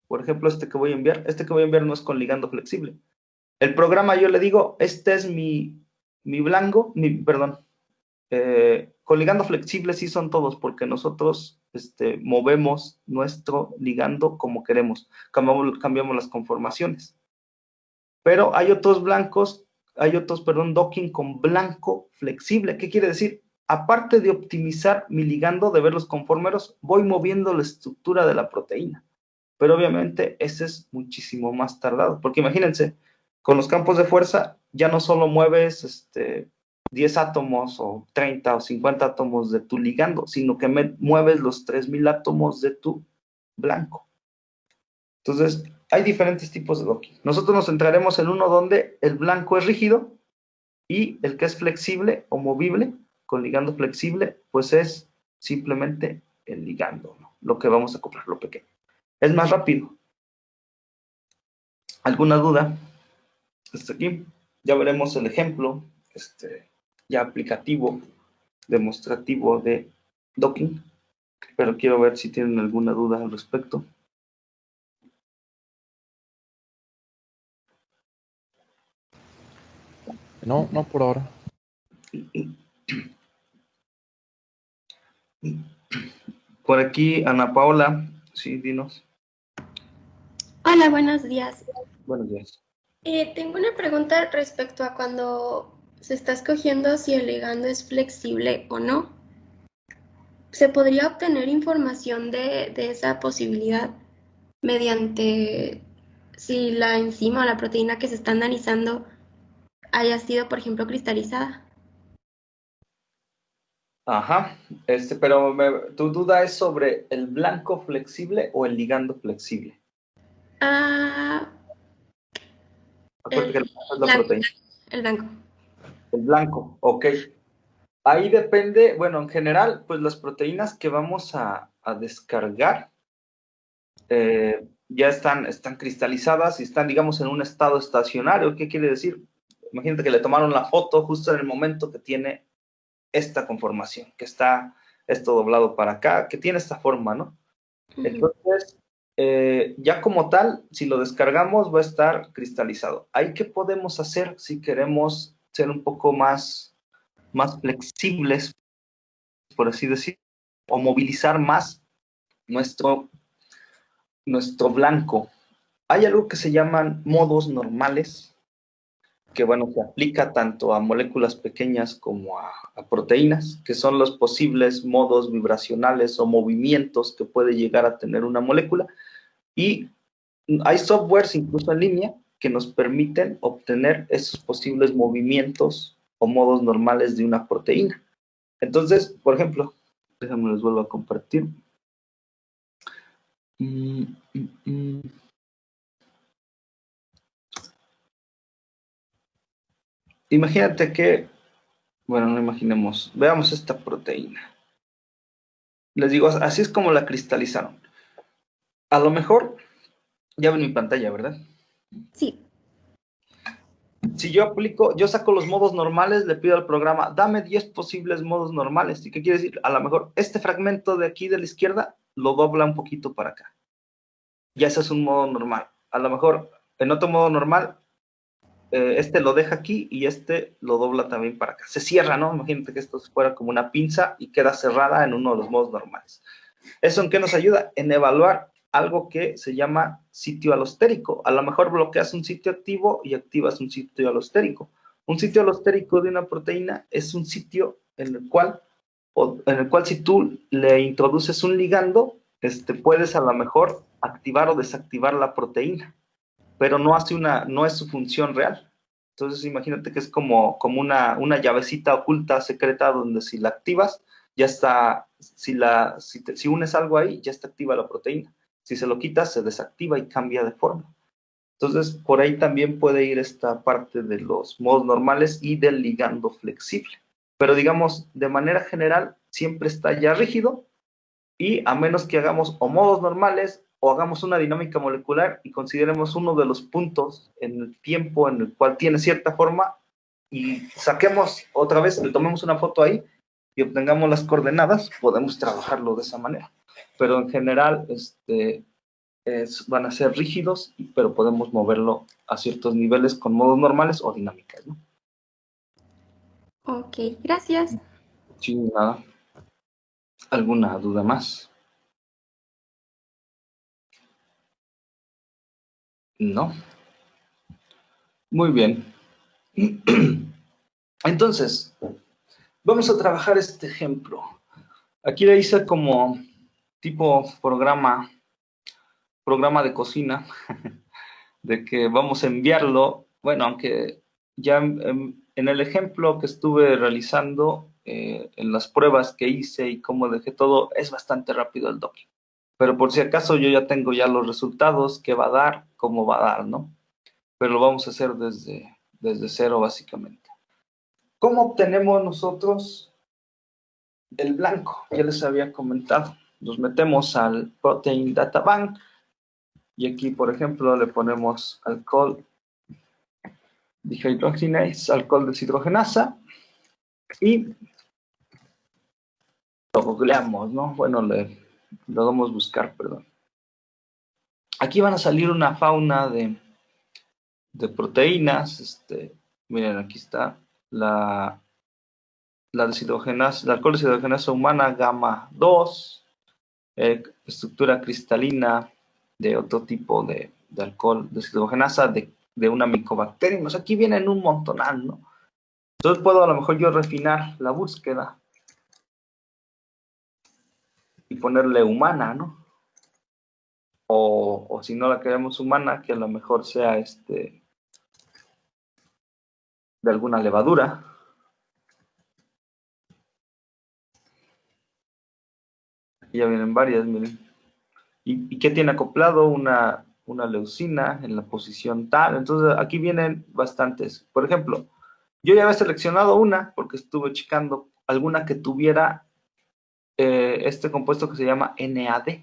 por ejemplo, este que voy a enviar no es con ligando flexible. El programa, yo le digo, este es mi blanco, perdón, con ligando flexible sí son todos, porque nosotros movemos nuestro ligando como queremos, cambiamos las conformaciones. Pero hay otros docking con blanco flexible. ¿Qué quiere decir? Aparte de optimizar mi ligando, de ver los conformeros, voy moviendo la estructura de la proteína. Pero obviamente ese es muchísimo más tardado, porque imagínense, con los campos de fuerza ya no solo mueves 10 átomos o 30 o 50 átomos de tu ligando, sino que mueves los 3000 átomos de tu blanco. Entonces, hay diferentes tipos de docking. Nosotros nos centraremos en uno donde el blanco es rígido y el que es flexible o movible, con ligando flexible, pues es simplemente el ligando, ¿no?, lo que vamos a acoplar, lo pequeño. Es más rápido. ¿Alguna duda? Hasta aquí. Ya veremos el ejemplo, ya aplicativo, demostrativo de docking, pero quiero ver si tienen alguna duda al respecto. No, no por ahora. Por aquí, Ana Paola, sí, dinos. Hola, buenos días. Buenos días. Tengo una pregunta respecto a cuando se está escogiendo si el ligando es flexible o no. ¿Se podría obtener información de esa posibilidad mediante si la enzima o la proteína que se está analizando haya sido, por ejemplo, cristalizada? Ajá, pero tu duda es sobre el blanco flexible o el ligando flexible. Acuérdate que el blanco es la proteína. El blanco. El blanco, ok. Ahí depende, bueno, en general, pues las proteínas que vamos a descargar ya están cristalizadas y están, digamos, en un estado estacionario. ¿Qué quiere decir? Imagínate que le tomaron la foto justo en el momento que tiene esta conformación, que está esto doblado para acá, que tiene esta forma, ¿no? Entonces, ya como tal, si lo descargamos, va a estar cristalizado. ¿Ahí qué podemos hacer si queremos ser un poco más flexibles, por así decir, o movilizar más nuestro blanco? Hay algo que se llaman modos normales, que, bueno, se aplica tanto a moléculas pequeñas como a proteínas, que son los posibles modos vibracionales o movimientos que puede llegar a tener una molécula. Y hay softwares, incluso en línea, que nos permiten obtener esos posibles movimientos o modos normales de una proteína. Entonces, por ejemplo, déjame les vuelvo a compartir. imagínate que, bueno, no imaginemos, veamos esta proteína. Les digo, así es como la cristalizaron. A lo mejor, ya ven mi pantalla, ¿verdad? Sí. Si yo saco los modos normales, le pido al programa, dame 10 posibles modos normales. ¿Y qué quiere decir? A lo mejor este fragmento de aquí de la izquierda lo dobla un poquito para acá. Ya ese es un modo normal. A lo mejor en otro modo normal, este lo deja aquí y este lo dobla también para acá. Se cierra, ¿no? Imagínate que esto fuera como una pinza y queda cerrada en uno de los modos normales. ¿Eso en qué nos ayuda? En evaluar algo que se llama sitio alostérico. A lo mejor bloqueas un sitio activo y activas un sitio alostérico. Un sitio alostérico de una proteína es un sitio en el cual si tú le introduces un ligando, puedes a lo mejor activar o desactivar la proteína, pero no es su función real. Entonces imagínate que es como una llavecita oculta, secreta, donde si la activas, ya está, si unes algo ahí, ya está activa la proteína. Si se lo quitas, se desactiva y cambia de forma. Entonces, por ahí también puede ir esta parte de los modos normales y del ligando flexible. Pero digamos, de manera general, siempre está ya rígido, y a menos que hagamos o modos normales o hagamos una dinámica molecular y consideremos uno de los puntos en el tiempo en el cual tiene cierta forma y saquemos otra vez, le tomemos una foto ahí y obtengamos las coordenadas, podemos trabajarlo de esa manera. Pero en general van a ser rígidos, pero podemos moverlo a ciertos niveles con modos normales o dinámicas, ¿no? Ok, gracias. Sí, nada. ¿Alguna duda más? No. Muy bien. Entonces, vamos a trabajar este ejemplo. Aquí le hice como tipo programa de cocina, de que vamos a enviarlo, bueno, aunque ya en el ejemplo que estuve realizando, en las pruebas que hice y cómo dejé todo, es bastante rápido el docking. Pero por si acaso yo ya tengo ya los resultados, qué va a dar, cómo va a dar, ¿no? Pero lo vamos a hacer desde cero, básicamente. ¿Cómo obtenemos nosotros el blanco? Ya les había comentado. Nos metemos al Protein Data Bank y aquí, por ejemplo, le ponemos alcohol dehydrogenase, alcohol deshidrogenasa y lo googleamos, ¿no? Bueno, lo vamos a buscar, perdón. Aquí van a salir una fauna de proteínas. Miren, aquí está la deshidrogenasa, la alcohol deshidrogenasa humana gamma 2, estructura cristalina de otro tipo de alcohol deshidrogenasa de una micobacteria. O sea, aquí vienen un montonal, ¿no? Entonces puedo a lo mejor yo refinar la búsqueda y ponerle humana, ¿no? O si no la queremos humana, que a lo mejor sea de alguna levadura. Aquí ya vienen varias, miren. ¿Y qué tiene acoplado? Una leucina en la posición tal. Entonces aquí vienen bastantes. Por ejemplo, yo ya había seleccionado una porque estuve checando alguna que tuviera este compuesto que se llama NAD.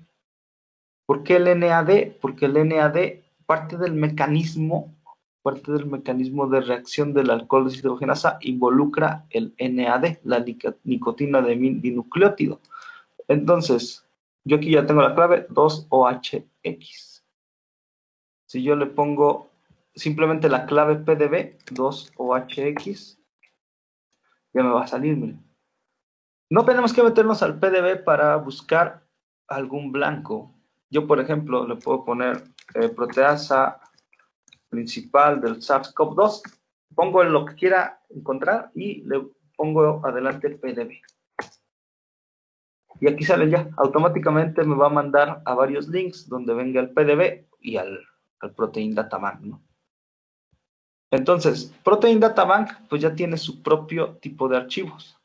¿Por qué el NAD? Porque el NAD, parte del mecanismo de reacción del alcohol deshidrogenasa involucra el NAD, la nicotina de dinucleótido. Entonces, yo aquí ya tengo la clave 2OHX. Si yo le pongo simplemente la clave PDB, 2OHX, ya me va a salir, miren. No tenemos que meternos al PDB para buscar algún blanco. Yo, por ejemplo, le puedo poner proteasa principal del SARS-CoV-2, pongo lo que quiera encontrar y le pongo adelante PDB. Y aquí sale ya, automáticamente me va a mandar a varios links donde venga el PDB y al Protein Data Bank, ¿no? Entonces, Protein Data Bank pues ya tiene su propio tipo de archivos.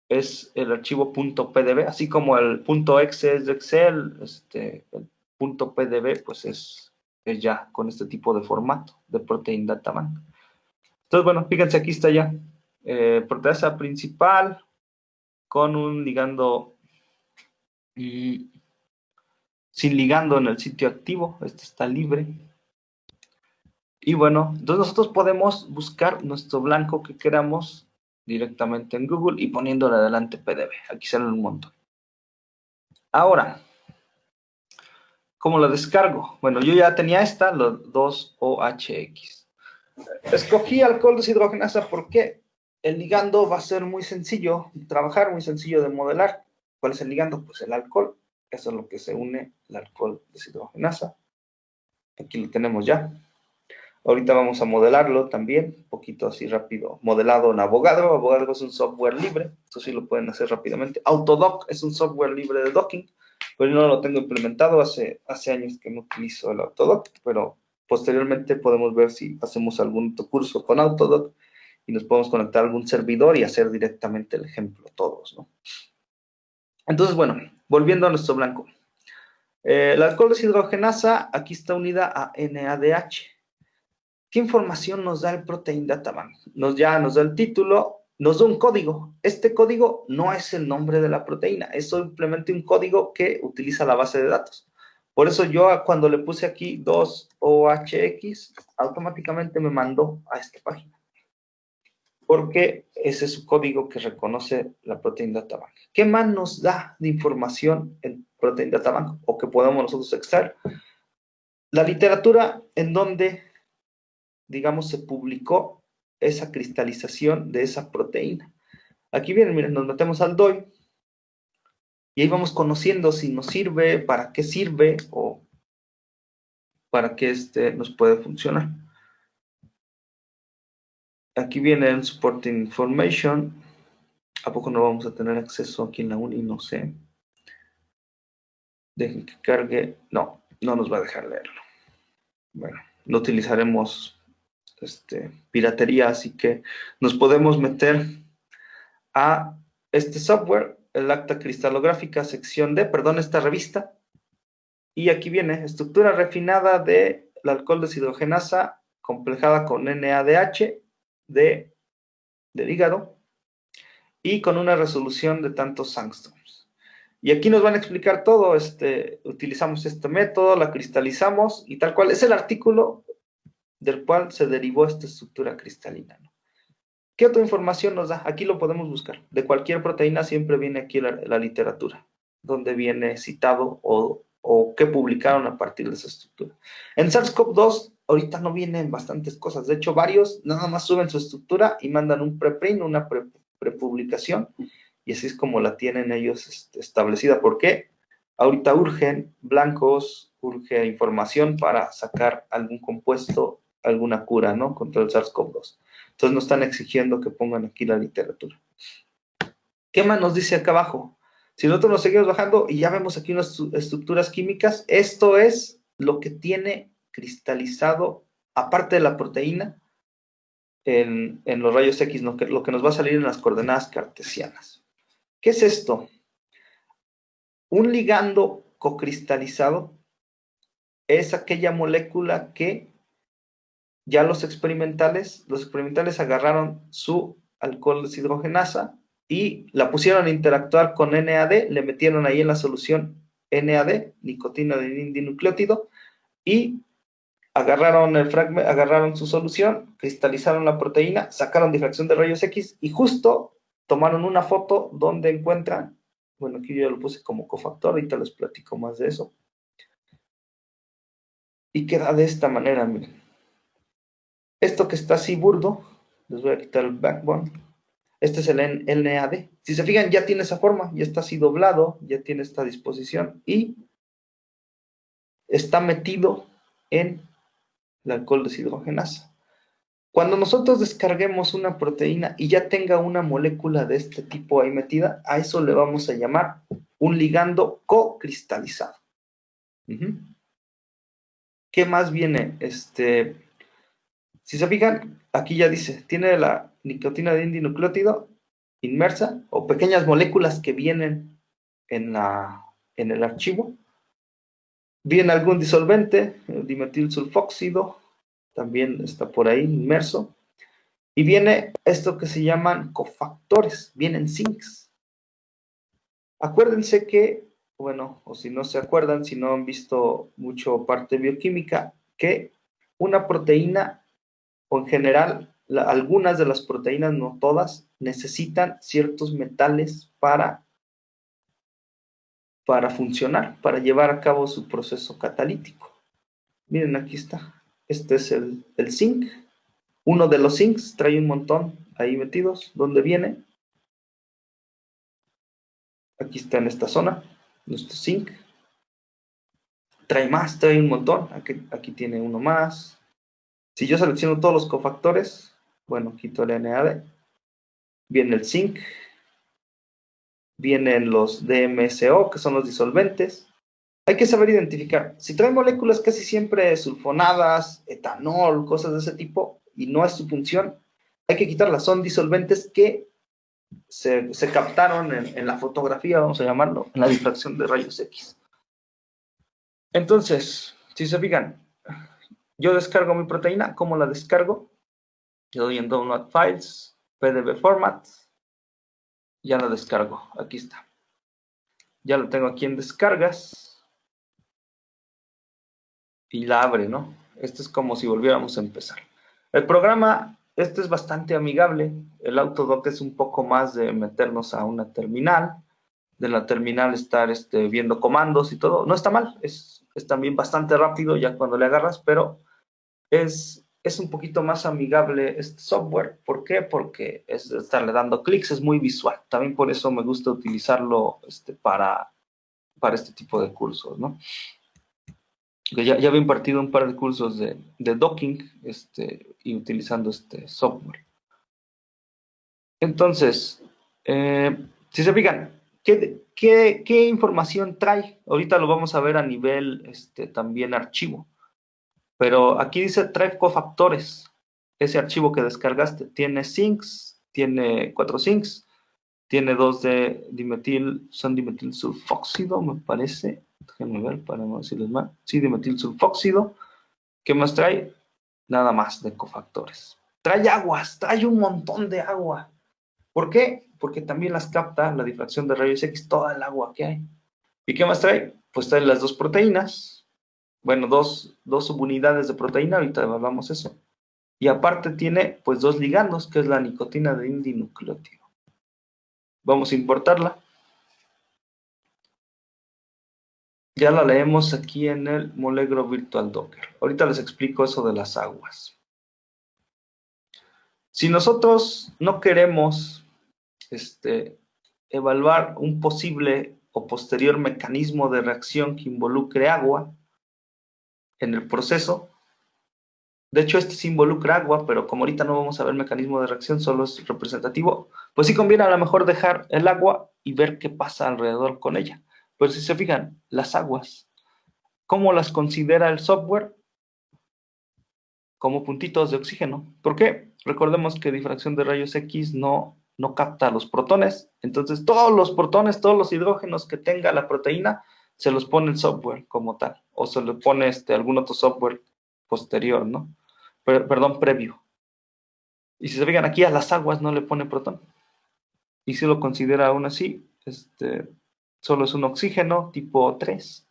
Es el archivo .pdb, así como el .exe es de Excel, el .pdb pues es ya con este tipo de formato de Protein Data Bank. Entonces, bueno, fíjense, aquí está ya. Proteasa principal con un ligando sin ligando en el sitio activo. Este está libre. Y bueno, entonces nosotros podemos buscar nuestro blanco que queramos directamente en Google y poniéndole adelante PDB. Aquí salen un montón. Ahora, ¿cómo la descargo? Bueno, yo ya tenía esta, los 2OHX. Escogí alcohol deshidrogenasa porque el ligando va a ser muy sencillo de trabajar, muy sencillo de modelar. ¿Cuál es el ligando? Pues el alcohol. Eso es lo que se une el alcohol deshidrogenasa. Aquí lo tenemos ya. Ahorita vamos a modelarlo también, un poquito así rápido. Modelado en Avogadro. Avogadro es un software libre. Esto sí lo pueden hacer rápidamente. Autodock es un software libre de docking, pero yo no lo tengo implementado. Hace años que no utilizo el Autodock, pero posteriormente podemos ver si hacemos algún otro curso con Autodock y nos podemos conectar a algún servidor y hacer directamente el ejemplo todos, ¿no? Entonces, bueno, volviendo a nuestro blanco. La alcohol deshidrogenasa aquí está unida a NADH. ¿Qué información nos da el Protein Data Bank? Nos da el título, nos da un código. Este código no es el nombre de la proteína, es simplemente un código que utiliza la base de datos. Por eso yo cuando le puse aquí 2OHX, automáticamente me mandó a esta página. Porque ese es su código que reconoce la Protein Data Bank. ¿Qué más nos da de información en Protein Data Bank o que podemos nosotros extraer? La literatura en donde, digamos, se publicó esa cristalización de esa proteína. Aquí vienen, miren, nos metemos al DOI y ahí vamos conociendo si nos sirve, para qué sirve o para qué nos puede funcionar. Aquí viene el Supporting Information. ¿A poco no vamos a tener acceso aquí en la uni? No sé. Dejen que cargue. No, no nos va a dejar leerlo. Bueno, no utilizaremos piratería, así que nos podemos meter a este software, el acta cristalográfica, sección D, perdón, esta revista. Y aquí viene, estructura refinada de la alcohol deshidrogenasa complejada con NADH del hígado y con una resolución de tantos angstroms. Y aquí nos van a explicar todo, utilizamos este método, la cristalizamos y tal cual. Es el artículo del cual se derivó esta estructura cristalina, ¿no? ¿Qué otra información nos da? Aquí lo podemos buscar. De cualquier proteína siempre viene aquí la literatura, donde viene citado o qué publicaron a partir de esa estructura. En SARS-CoV-2 ahorita no vienen bastantes cosas. De hecho, varios nada más suben su estructura y mandan un preprint, una prepublicación, y así es como la tienen ellos establecida. ¿Por qué? Ahorita urgen blancos, urge información para sacar algún compuesto, alguna cura, ¿no? Contra el SARS-CoV-2. Entonces nos están exigiendo que pongan aquí la literatura. ¿Qué más nos dice acá abajo? Si nosotros nos seguimos bajando y ya vemos aquí unas estructuras químicas, esto es lo que tiene cristalizado, aparte de la proteína, en los rayos X, lo que nos va a salir en las coordenadas cartesianas. ¿Qué es esto? Un ligando cocristalizado es aquella molécula que ya los experimentales agarraron su alcohol deshidrogenasa y la pusieron a interactuar con NAD, le metieron ahí en la solución NAD, nicotina de dinucleótido, y agarraron su solución, cristalizaron la proteína, sacaron difracción de rayos X y justo tomaron una foto donde encuentran, bueno, aquí yo lo puse como cofactor, ahorita les platico más de eso, y queda de esta manera, miren. Esto que está así burdo, les voy a quitar el backbone. Este es el NAD. Si se fijan, ya tiene esa forma, ya está así doblado, ya tiene esta disposición y está metido en el alcohol deshidrogenasa. Cuando nosotros descarguemos una proteína y ya tenga una molécula de este tipo ahí metida, a eso le vamos a llamar un ligando cocristalizado. ¿Qué más viene? Si se fijan, aquí ya dice, tiene la nicotina de dinucleótido inmersa o pequeñas moléculas que vienen en el archivo. Viene algún disolvente, dimetilsulfóxido, también está por ahí inmerso. Y viene esto que se llaman cofactores, vienen zincs. Acuérdense que, bueno, o si no se acuerdan, si no han visto mucho parte bioquímica, que una proteína, o en general, algunas de las proteínas, no todas, necesitan ciertos metales para funcionar, para llevar a cabo su proceso catalítico. Miren, aquí está. Este es el zinc. Uno de los zincs trae un montón ahí metidos. ¿Dónde viene? Aquí está en esta zona, nuestro zinc. Trae más, trae un montón. Aquí tiene uno más. Si yo selecciono todos los cofactores, bueno, quito el NAD. Viene el zinc. Vienen los DMSO, que son los disolventes. Hay que saber identificar. Si trae moléculas casi siempre sulfonadas, etanol, cosas de ese tipo, y no es su función, hay que quitarlas. Son disolventes que se captaron en la fotografía, vamos a llamarlo, en la difracción de rayos X. Entonces, si se fijan, yo descargo mi proteína. ¿Cómo la descargo? Yo doy en Download Files, PDB Format, ya la descargo. Aquí está. Ya lo tengo aquí en descargas. Y la abre, ¿no? Esto es como si volviéramos a empezar. El programa, este es bastante amigable. El Autodoc es un poco más de meternos a una terminal. De la terminal estar viendo comandos y todo. No está mal, es también bastante rápido ya cuando le agarras, pero es un poquito más amigable este software. ¿Por qué? Porque es estarle dando clics, es muy visual. También por eso me gusta utilizarlo para este tipo de cursos, ¿no? Ya había impartido un par de cursos de docking y utilizando este software. Entonces, si se fijan, ¿qué información trae? Ahorita lo vamos a ver a nivel también archivo. Pero aquí dice trae cofactores. Ese archivo que descargaste tiene zincs, tiene 4 zincs, tiene 2 de dimetil, son dimetil sulfóxido, me parece. Déjenme ver para no decirles mal. Sí, dimetil sulfóxido. ¿Qué más trae? Nada más de cofactores. Trae aguas, trae un montón de agua. ¿Por qué? Porque también las capta la difracción de rayos X, toda el agua que hay. ¿Y qué más trae? Pues trae las 2 proteínas. Bueno, dos subunidades de proteína, ahorita hablamos eso. Y aparte tiene pues 2 ligandos, que es la nicotina de indinucleótido. Vamos a importarla. Ya la leemos aquí en el Molegro Virtual Docker. Ahorita les explico eso de las aguas. Si nosotros no queremos evaluar un posible o posterior mecanismo de reacción que involucre agua en el proceso, de hecho sí involucra agua, pero como ahorita no vamos a ver mecanismo de reacción, solo es representativo, pues sí conviene a lo mejor dejar el agua y ver qué pasa alrededor con ella. Pero si se fijan, las aguas, ¿cómo las considera el software? Como puntitos de oxígeno. ¿Por qué? Recordemos que difracción de rayos X no capta los protones. Entonces, todos los protones, todos los hidrógenos que tenga la proteína, se los pone el software como tal. O se le pone algún otro software posterior, ¿no? Perdón, previo. Y si se fijan aquí, a las aguas no le pone protón. Y si lo considera aún así, solo es un oxígeno tipo 3.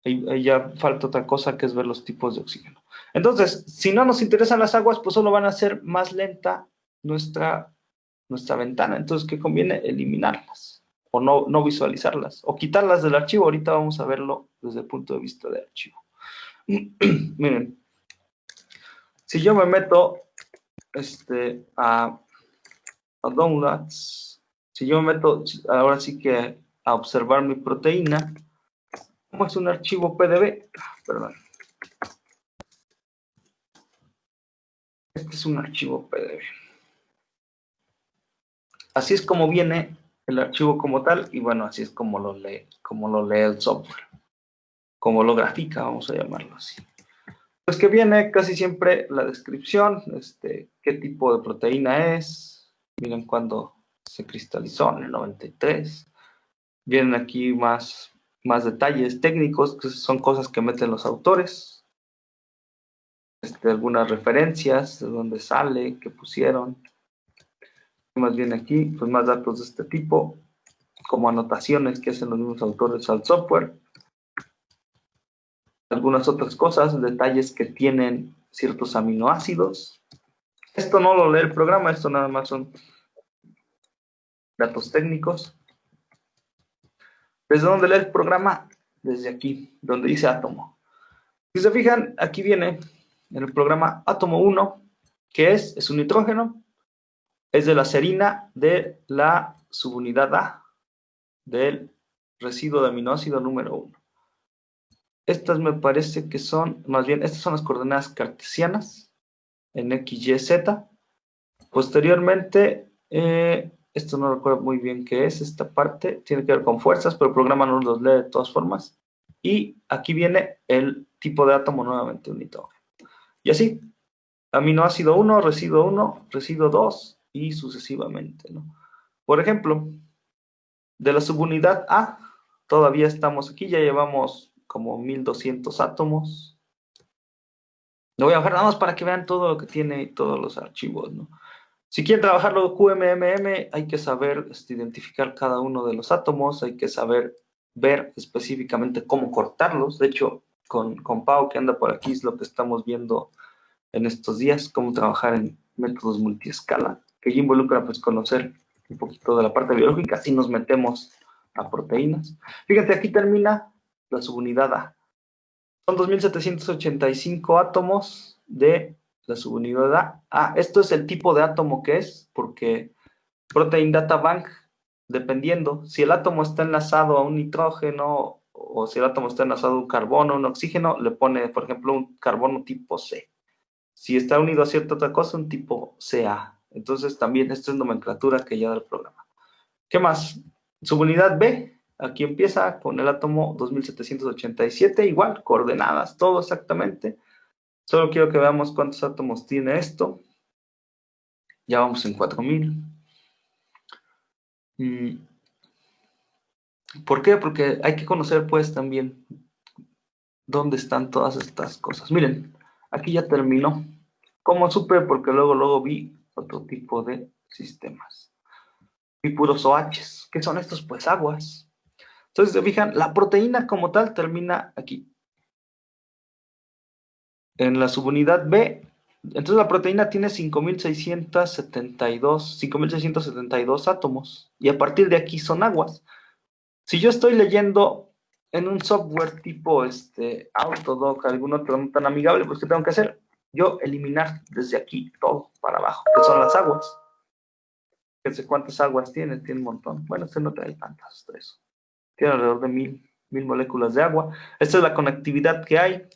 Ahí ya falta otra cosa, que es ver los tipos de oxígeno. Entonces, si no nos interesan las aguas, pues solo van a hacer más lenta nuestra ventana. Entonces, ¿qué conviene? Eliminarlas o no visualizarlas o quitarlas del archivo. Ahorita vamos a verlo desde el punto de vista de archivo. Miren, si yo me meto a Downloads, si yo me meto ahora sí que a observar mi proteína, ¿cómo es un archivo PDB? Perdón. Este es un archivo PDB. Así es como viene el archivo como tal, y bueno, así es como lo lee el software, como lo grafica, vamos a llamarlo así. Pues que viene casi siempre la descripción, qué tipo de proteína es, miren cuándo se cristalizó, en el 93. Vienen aquí más detalles técnicos, que son cosas que meten los autores. algunas referencias de dónde sale, qué pusieron. Más bien aquí, pues más datos de este tipo, como anotaciones que hacen los mismos autores al software. Algunas otras cosas, detalles que tienen ciertos aminoácidos. Esto no lo lee el programa, esto nada más son datos técnicos. ¿Desde dónde lee el programa? Desde aquí, donde dice átomo. Si se fijan, aquí viene en el programa átomo 1, que es un nitrógeno, es de la serina de la subunidad A del residuo de aminoácido número 1. Estas me parece que son, más bien, estas son las coordenadas cartesianas en X, Y, Z. Posteriormente, esto no recuerdo muy bien qué es, esta parte tiene que ver con fuerzas, pero el programa no los lee de todas formas. Y aquí viene el tipo de átomo nuevamente, un nitrógeno. Y así, aminoácido 1, residuo 2 y sucesivamente, ¿no? Por ejemplo, de la subunidad A, todavía estamos aquí, ya llevamos como 1200 átomos. Lo voy a bajar nada más para que vean todo lo que tiene y todos los archivos, ¿no? Si quieren trabajarlo QMMM, hay que saber identificar cada uno de los átomos, hay que saber ver específicamente cómo cortarlos. De hecho, con Pau, que anda por aquí, es lo que estamos viendo en estos días, cómo trabajar en métodos multiescala, que ya involucra pues conocer un poquito de la parte biológica, así nos metemos a proteínas. Fíjense, aquí termina la subunidad A. Son 2785 átomos de la subunidad A. Esto es el tipo de átomo que es, porque Protein Data Bank, dependiendo, si el átomo está enlazado a un nitrógeno o si el átomo está enlazado a un carbono, un oxígeno, le pone, por ejemplo, un carbono tipo C. Si está unido a cierta otra cosa, un tipo Ca. Entonces también esto es nomenclatura que ya da el programa. ¿Qué más? Subunidad B, aquí empieza con el átomo 2787, igual, coordenadas, todo exactamente. Solo quiero que veamos cuántos átomos tiene esto. Ya vamos en 4000. ¿Por qué? Porque hay que conocer pues también dónde están todas estas cosas. Miren, aquí ya terminó. ¿Cómo supe? Porque luego vi otro tipo de sistemas. Vi puros OHs. ¿Qué son estos? Pues aguas. Entonces, se fijan, la proteína como tal termina aquí. En la subunidad B, entonces la proteína tiene 5672 átomos. Y a partir de aquí son aguas. Si yo estoy leyendo en un software tipo Autodoc, algún otro no tan amigable, pues ¿qué tengo que hacer? Yo eliminar desde aquí todo para abajo, que son las aguas. Fíjense cuántas aguas tiene, tiene un montón. Bueno, no trae tantas, eso. Tiene alrededor de 1000 moléculas de agua. Esta es la conectividad que hay.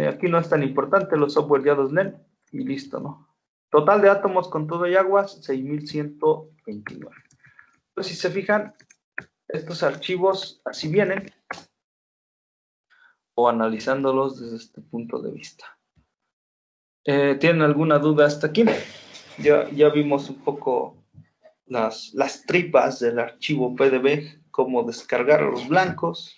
Aquí no es tan importante, los software ya los leen y listo, ¿no? Total de átomos con todo y aguas, 6129. Pues si se fijan, estos archivos así vienen, o analizándolos desde este punto de vista. ¿Tienen alguna duda hasta aquí? Ya vimos un poco las tripas del archivo PDB, cómo descargar los blancos,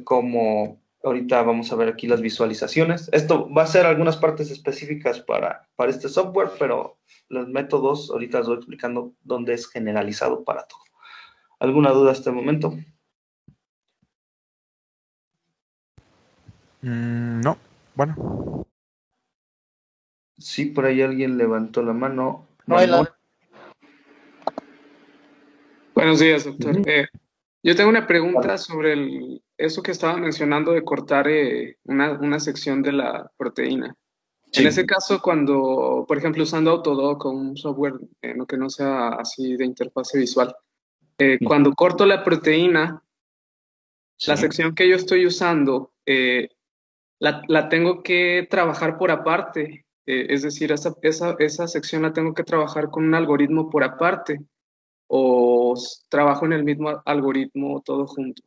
cómo ahorita vamos a ver aquí las visualizaciones. Esto va a ser algunas partes específicas para este software, pero los métodos ahorita les voy explicando dónde es generalizado para todo. ¿Alguna duda hasta el momento? No, bueno. Sí, por ahí alguien levantó la mano. Noela. Buenos días, doctor. Yo tengo una pregunta sobre eso que estaba mencionando de cortar una sección de la proteína. Sí. En ese caso, cuando, por ejemplo, usando Autodoc o un software lo que no sea así de interfase visual, cuando corto la proteína, Sí. la sección que yo estoy usando, la tengo que trabajar por aparte. Es decir, esa sección la tengo que trabajar con un algoritmo por aparte. ¿O trabajo en el mismo algoritmo todo junto?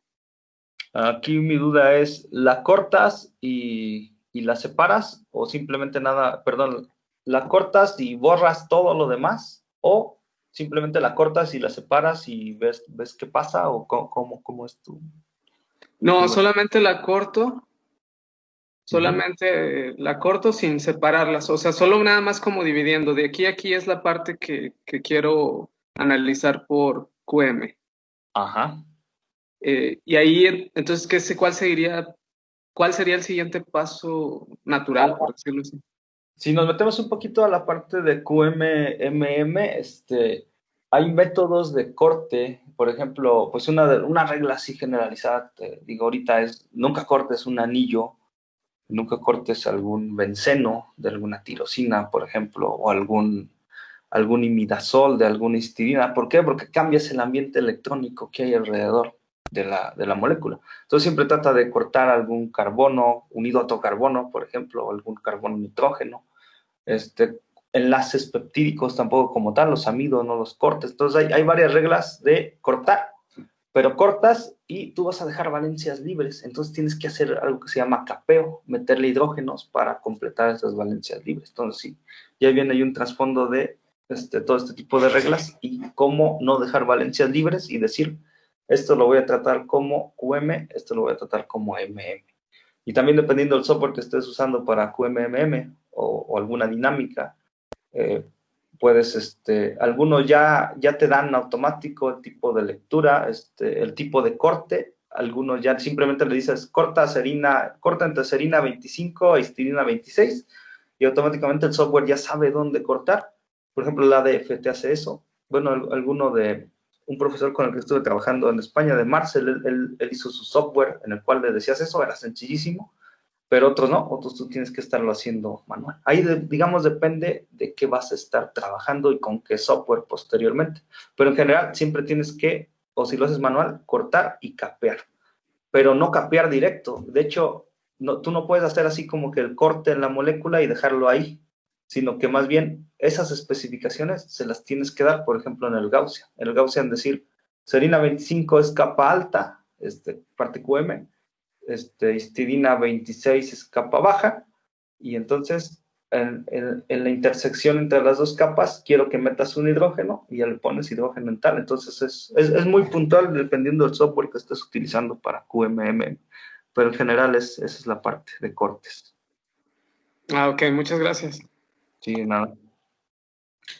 Aquí mi duda es, ¿la cortas y la separas o simplemente nada, perdón, la cortas y borras todo lo demás o simplemente la cortas y la separas y ves qué pasa o cómo es tu... No, solamente la corto Solamente la corto sin separarlas, o sea, solo nada más como dividiendo. De aquí a aquí es la parte que quiero analizar por QM. Ajá. Y ahí, entonces, cuál sería el siguiente paso natural, por decirlo así? Si nos metemos un poquito a la parte de QMMM, hay métodos de corte, por ejemplo, pues una regla así generalizada, te digo ahorita es, nunca cortes un anillo, nunca cortes algún benceno de alguna tirosina, por ejemplo, o algún imidazol de alguna histidina. ¿Por qué? Porque cambias el ambiente electrónico que hay alrededor de la molécula. Entonces siempre trata de cortar algún carbono unido a otro carbono, por ejemplo, o algún carbono nitrógeno. Enlaces peptídicos tampoco como tal, los amidos no los cortes. Entonces hay varias reglas de cortar, pero cortas y tú vas a dejar valencias libres. Entonces tienes que hacer algo que se llama capeo, meterle hidrógenos para completar esas valencias libres. Entonces sí, ya viene ahí un trasfondo de todo este tipo de reglas y cómo no dejar valencias libres y decir, esto lo voy a tratar como QM, esto lo voy a tratar como MM. Y también dependiendo del software que estés usando para QMMM o alguna dinámica, eh, puedes, algunos ya te dan automático el tipo de lectura, el tipo de corte, algunos ya simplemente le dices corta entre serina 25 e histidina 26 y automáticamente el software ya sabe dónde cortar. Por ejemplo, la ADF te hace eso. Bueno, un profesor con el que estuve trabajando en España, de Marcel, él hizo su software en el cual le decías eso, era sencillísimo, pero otros no, otros tú tienes que estarlo haciendo manual. Ahí, digamos, depende de qué vas a estar trabajando y con qué software posteriormente. Pero en general siempre tienes que, o si lo haces manual, cortar y capear, pero no capear directo. De hecho, tú no puedes hacer así como que el corte en la molécula y dejarlo ahí, sino que más bien esas especificaciones se las tienes que dar, por ejemplo, en el Gaussian. En el Gaussian decir, serina 25 es capa alta, parte QM, histidina 26 es capa baja, y entonces en la intersección entre las dos capas quiero que metas un hidrógeno y ya le pones hidrógeno en tal. Entonces es muy puntual dependiendo del software que estés utilizando para QMM, pero en general esa es la parte de cortes. Ah, ok, muchas gracias. Sí, nada.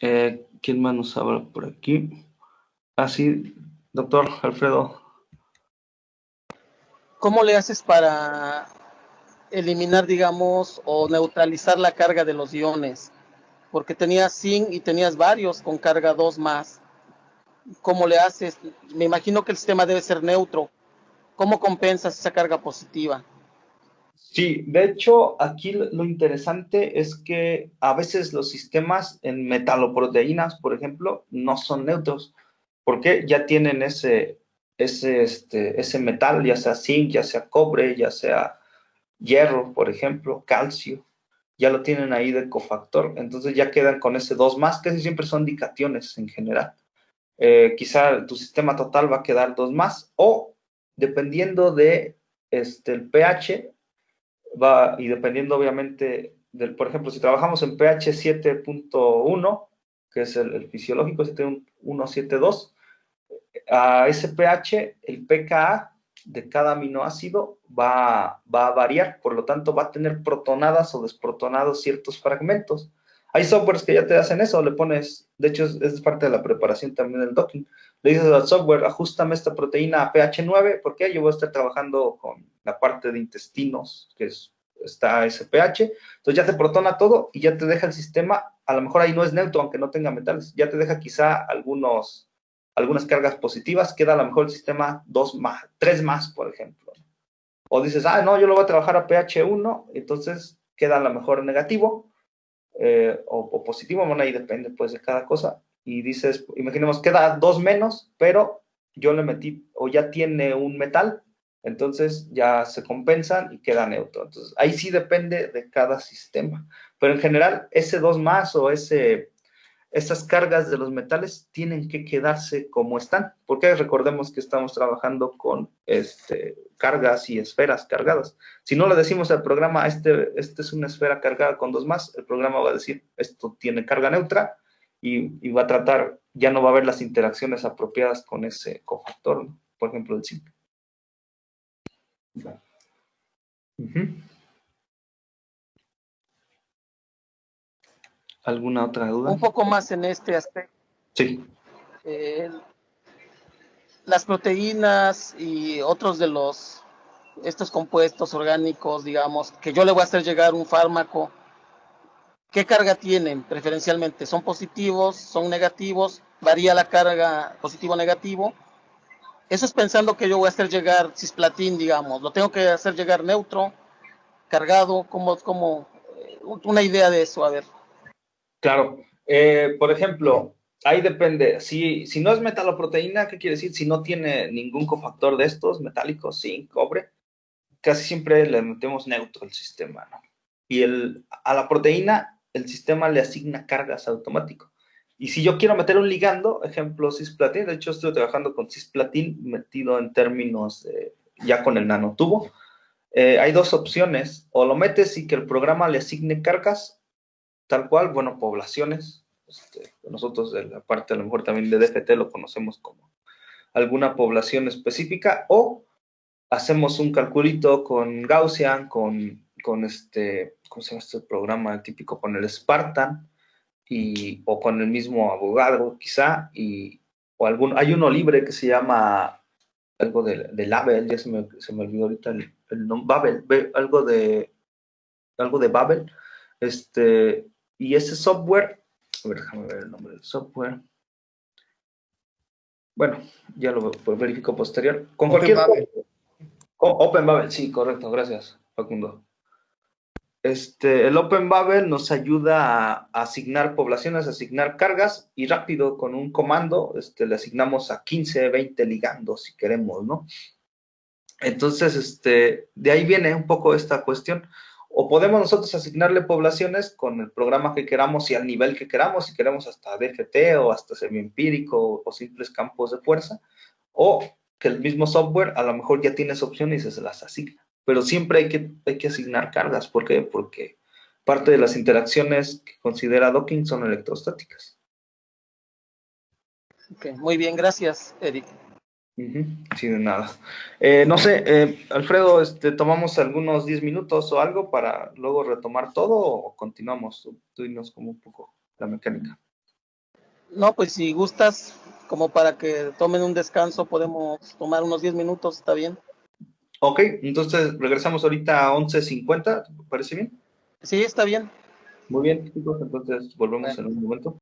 ¿Quién más nos habla por aquí? Ah, sí, doctor Alfredo. ¿Cómo le haces para eliminar, digamos, o neutralizar la carga de los iones? Porque tenías zinc y tenías varios con carga 2 más. ¿Cómo le haces? Me imagino que el sistema debe ser neutro. ¿Cómo compensas esa carga positiva? Sí, de hecho, aquí lo interesante es que a veces los sistemas en metaloproteínas, por ejemplo, no son neutros, porque ya tienen ese metal, ya sea zinc, ya sea cobre, ya sea hierro, por ejemplo, calcio, ya lo tienen ahí de cofactor, entonces ya quedan con ese 2 más, que siempre son dicationes en general. Quizá tu sistema total va a quedar 2 más, o dependiendo de el pH, y dependiendo obviamente por ejemplo, si trabajamos en pH 7.1, que es el fisiológico, 7.172, a ese pH, el pKa de cada aminoácido va a variar, por lo tanto va a tener protonadas o desprotonados ciertos fragmentos. Hay softwares que ya te hacen eso, le pones, de hecho es parte de la preparación también del docking, le dices al software, ajustame esta proteína a pH 9, porque yo voy a estar trabajando con la parte de intestinos, está a ese pH, entonces ya te protona todo y ya te deja el sistema, a lo mejor ahí no es neutro, aunque no tenga metales, ya te deja quizá algunas cargas positivas, queda a lo mejor el sistema 2 más, 3 más, por ejemplo. O dices, no, yo lo voy a trabajar a pH 1, entonces queda a lo mejor negativo o positivo, bueno, ahí depende pues de cada cosa. Y dices, imaginemos, queda 2 menos, pero yo le metí, o ya tiene un metal, entonces ya se compensan y queda neutro. Entonces, ahí sí depende de cada sistema. Pero en general, ese 2 más o estas cargas de los metales tienen que quedarse como están, porque recordemos que estamos trabajando con cargas y esferas cargadas. Si no le decimos al programa, este es una esfera cargada con 2 más, el programa va a decir, esto tiene carga neutra, y va a tratar, ya no va a haber las interacciones apropiadas con ese cofactor, ¿no? Por ejemplo, el zinc. ¿Alguna otra duda? Un poco más en este aspecto. Sí. Las proteínas y otros de estos compuestos orgánicos, digamos, que yo le voy a hacer llegar un fármaco, ¿qué carga tienen preferencialmente? ¿Son positivos? ¿Son negativos? ¿Varía la carga positivo o negativo? Eso es pensando que yo voy a hacer llegar cisplatin, digamos. ¿Lo tengo que hacer llegar neutro, cargado? ¿Cómo una idea de eso? A ver. Claro. Por ejemplo, ahí depende. Si no es metaloproteína, ¿qué quiere decir? Si no tiene ningún cofactor de estos metálicos, zinc, cobre, casi siempre le metemos neutro al sistema, ¿no? Y a la proteína, el sistema le asigna cargas automático. Y si yo quiero meter un ligando, ejemplo cisplatin, de hecho estoy trabajando con cisplatin metido en términos ya con el nanotubo. Hay dos opciones: o lo metes y que el programa le asigne cargas, tal cual, bueno, poblaciones. Nosotros de la parte a lo mejor también de DFT lo conocemos como alguna población específica, o hacemos un calculito con Gaussian, con ¿cómo se llama este programa típico? Con el Spartan, o con el mismo Avogadro, quizá, hay uno libre que se llama algo de Label, ya se me olvidó ahorita el nombre, Babel, algo de Babel, y ese software, a ver, déjame ver el nombre del software. Bueno, ya lo verifico posterior. Con cualquier OpenBabel. OpenBabel, sí, correcto, gracias, Facundo. El OpenBabel nos ayuda a asignar poblaciones, a asignar cargas, y rápido con un comando le asignamos a 15, 20 ligandos si queremos, ¿no? Entonces, de ahí viene un poco esta cuestión. O podemos nosotros asignarle poblaciones con el programa que queramos y al nivel que queramos, si queremos hasta DFT o hasta semiempírico o simples campos de fuerza, o que el mismo software a lo mejor ya tiene esa opción y se las asigna. Pero siempre hay que asignar cargas. ¿Por qué? Porque parte de las interacciones que considera docking son electrostáticas. Okay, muy bien, gracias, Eric. Sí, de nada. No sé, Alfredo, ¿tomamos algunos 10 minutos o algo para luego retomar todo o continuamos? Tú dinos como un poco la mecánica. No, pues si gustas, como para que tomen un descanso, podemos tomar unos 10 minutos, ¿está bien? Ok, entonces regresamos ahorita a 11:50, ¿te parece bien? Sí, está bien. Muy bien, chicos, entonces volvemos Bueno. en un momento.